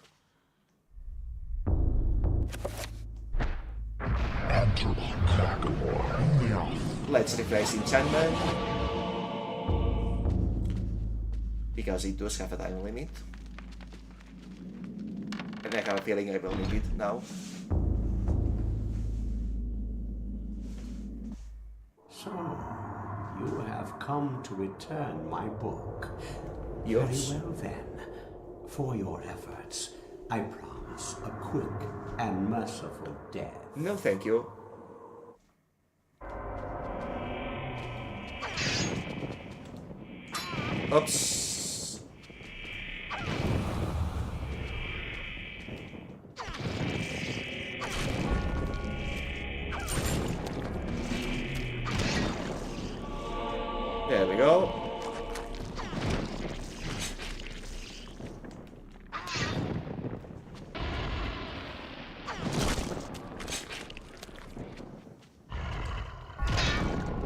Let's replace enchantment, because it does have a time limit, and I have a feeling I will need it now. So, you have come to return my book. Yes. Very well then. For your efforts, I promise a quick and merciful death. No, thank you. Oops.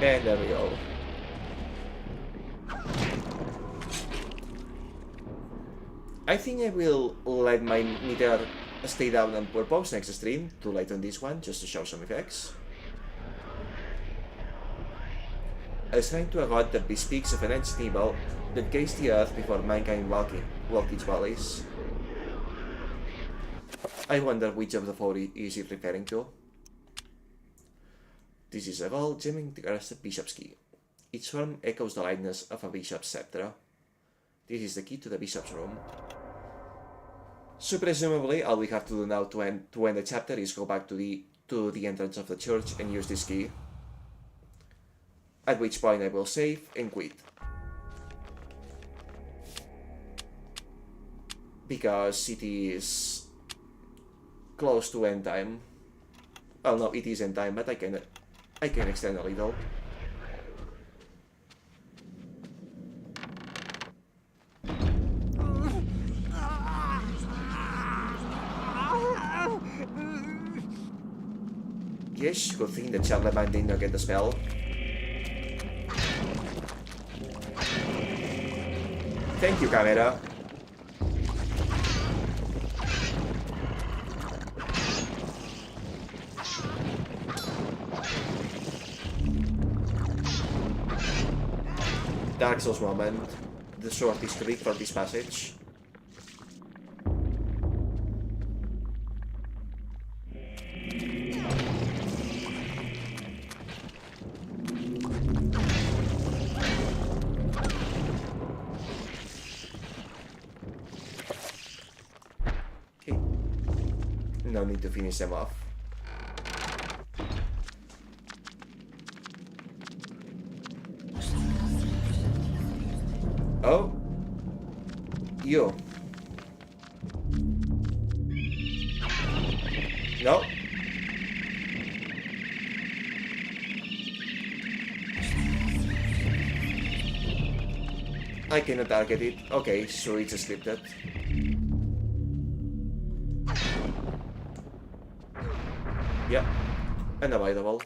And there we go. I think I will let my meter stay down on purpose next stream to lighten this one, just to show some effects. A shrine to a god that bespeaks of an ancient evil that gazed the earth before mankind walked its valleys. I wonder which of the four is it referring to. This is a gold gemming the crested bishop's key. Its form echoes the lightness of a bishop's scepter. This is the key to the bishop's room. So presumably all we have to do now to end the chapter is go back to the entrance of the church and use this key. At which point I will save and quit. Because it is close to end time. Well, no, it is end time, but I can extend a little. Yes, good thing that Charlemagne did not get the spell. Thank you, camera. Dark Souls moment. The sword is too big for this passage. Okay. No need to finish them off. Oh. You. No. I cannot target it. Okay, so it's scripted. Yeah. Unavoidable.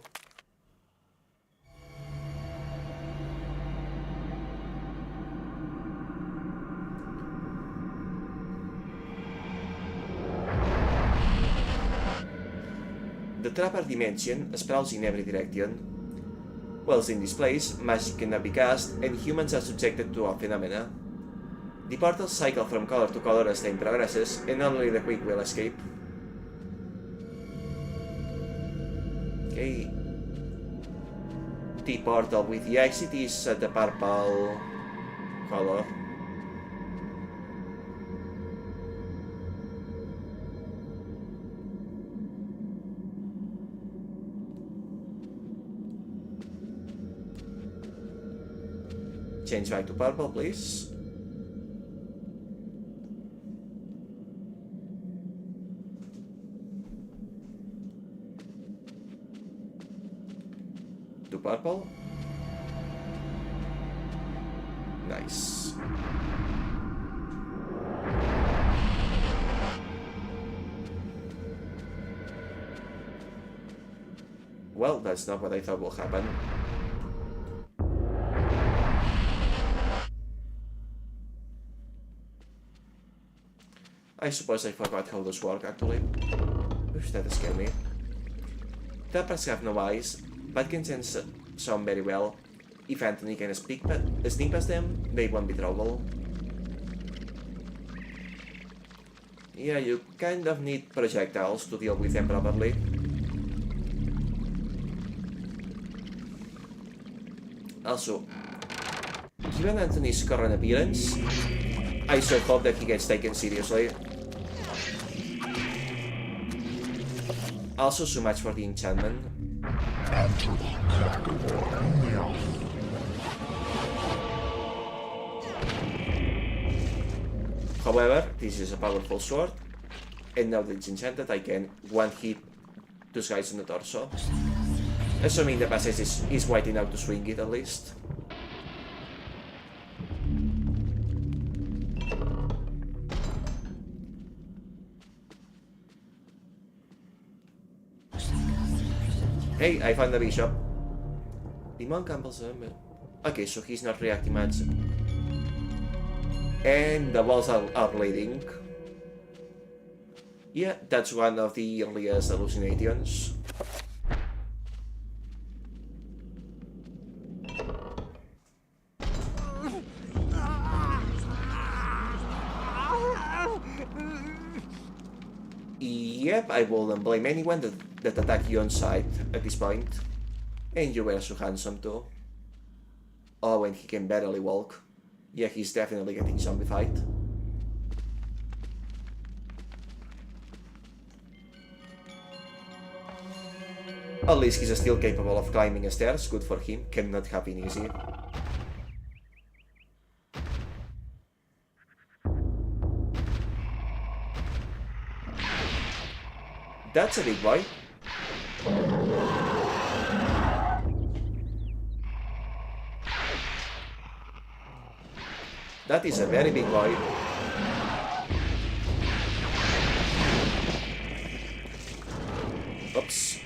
The Trapper dimension sprawls in every direction. Whilst in this place, magic cannot be cast, and humans are subjected to a phenomena. The portals cycle from color to color as time progresses, and only the quick will escape. Okay. The portal with the exit is the purple color. Change back to purple, please. To purple. Nice. Well, that's not what I thought will happen. I suppose I forgot how those work actually. Oof, that scared me. Trappers have no eyes, but can sense sound very well. If Anthony can sneak past them, they won't be trouble. Yeah, you kind of need projectiles to deal with them properly. Also, given Anthony's current appearance, I so hope that he gets taken seriously. Also, so much for the enchantment. However, this is a powerful sword, and now that it's enchanted, I can one-hit those guys on the torso. Assuming the passage is wide enough to swing it at least. Hey, I found the bishop. Demon Campbell's okay, so he's not reacting much. And the walls are bleeding. Yeah, that's one of the earliest hallucinations. Yep, I wouldn't blame anyone that attacked you on sight at this point. And you were so handsome too. Oh, and he can barely walk. Yeah, he's definitely getting zombified. At least he's still capable of climbing stairs. Good for him. Cannot have been easy. That's a big boy. That is a very big boy. Oops.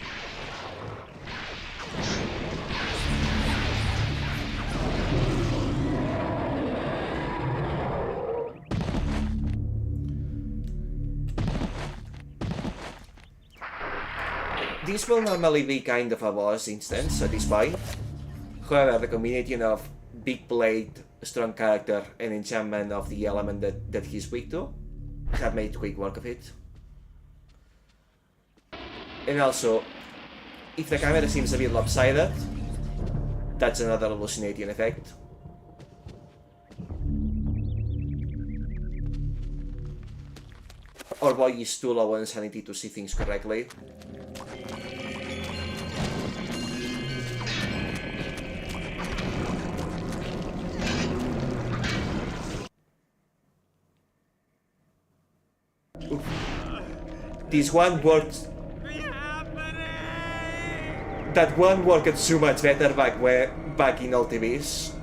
This will normally be kind of a boss instance at this point. However, the combination of big blade, strong character, and enchantment of the element that he's weak to have made quick work of it. And also, if the camera seems a bit lopsided, that's another hallucinating effect. Our boy is too low on sanity to see things correctly. Oof. This one worked. That one worked so much better back in old TVs.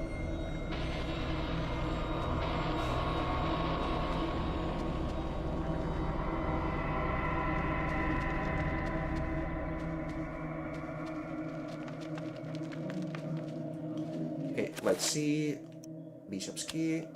Okay, let's see. Bishop's key.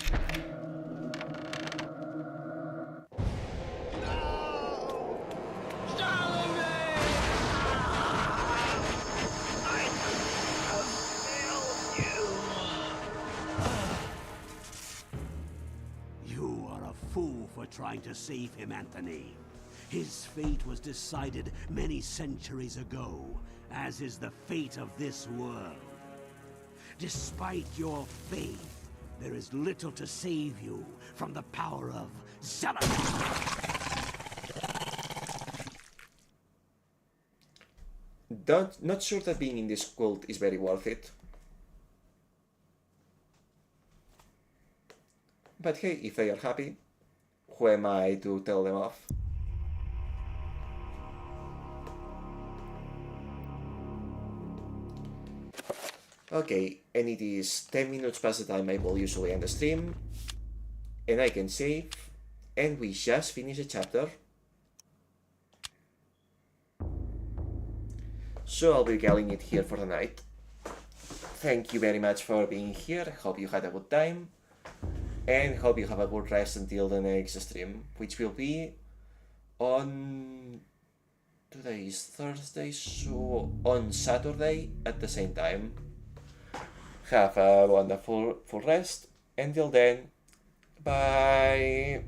Trying to save him, Anthony. His fate was decided many centuries ago, as is the fate of this world. Despite your faith, there is little to save you from the power of Xalathar. Not sure that being in this cult is very worth it. But hey, if they are happy, who am I to tell them off? Okay, and it is 10 minutes past the time I will usually end the stream. And I can save. And we just finished a chapter. So I'll be calling it here for the night. Thank you very much for being here. Hope you had a good time. And hope you have a good rest until the next stream, which will be on... Today is Thursday, so on Saturday at the same time. Have a wonderful rest. Until then, bye!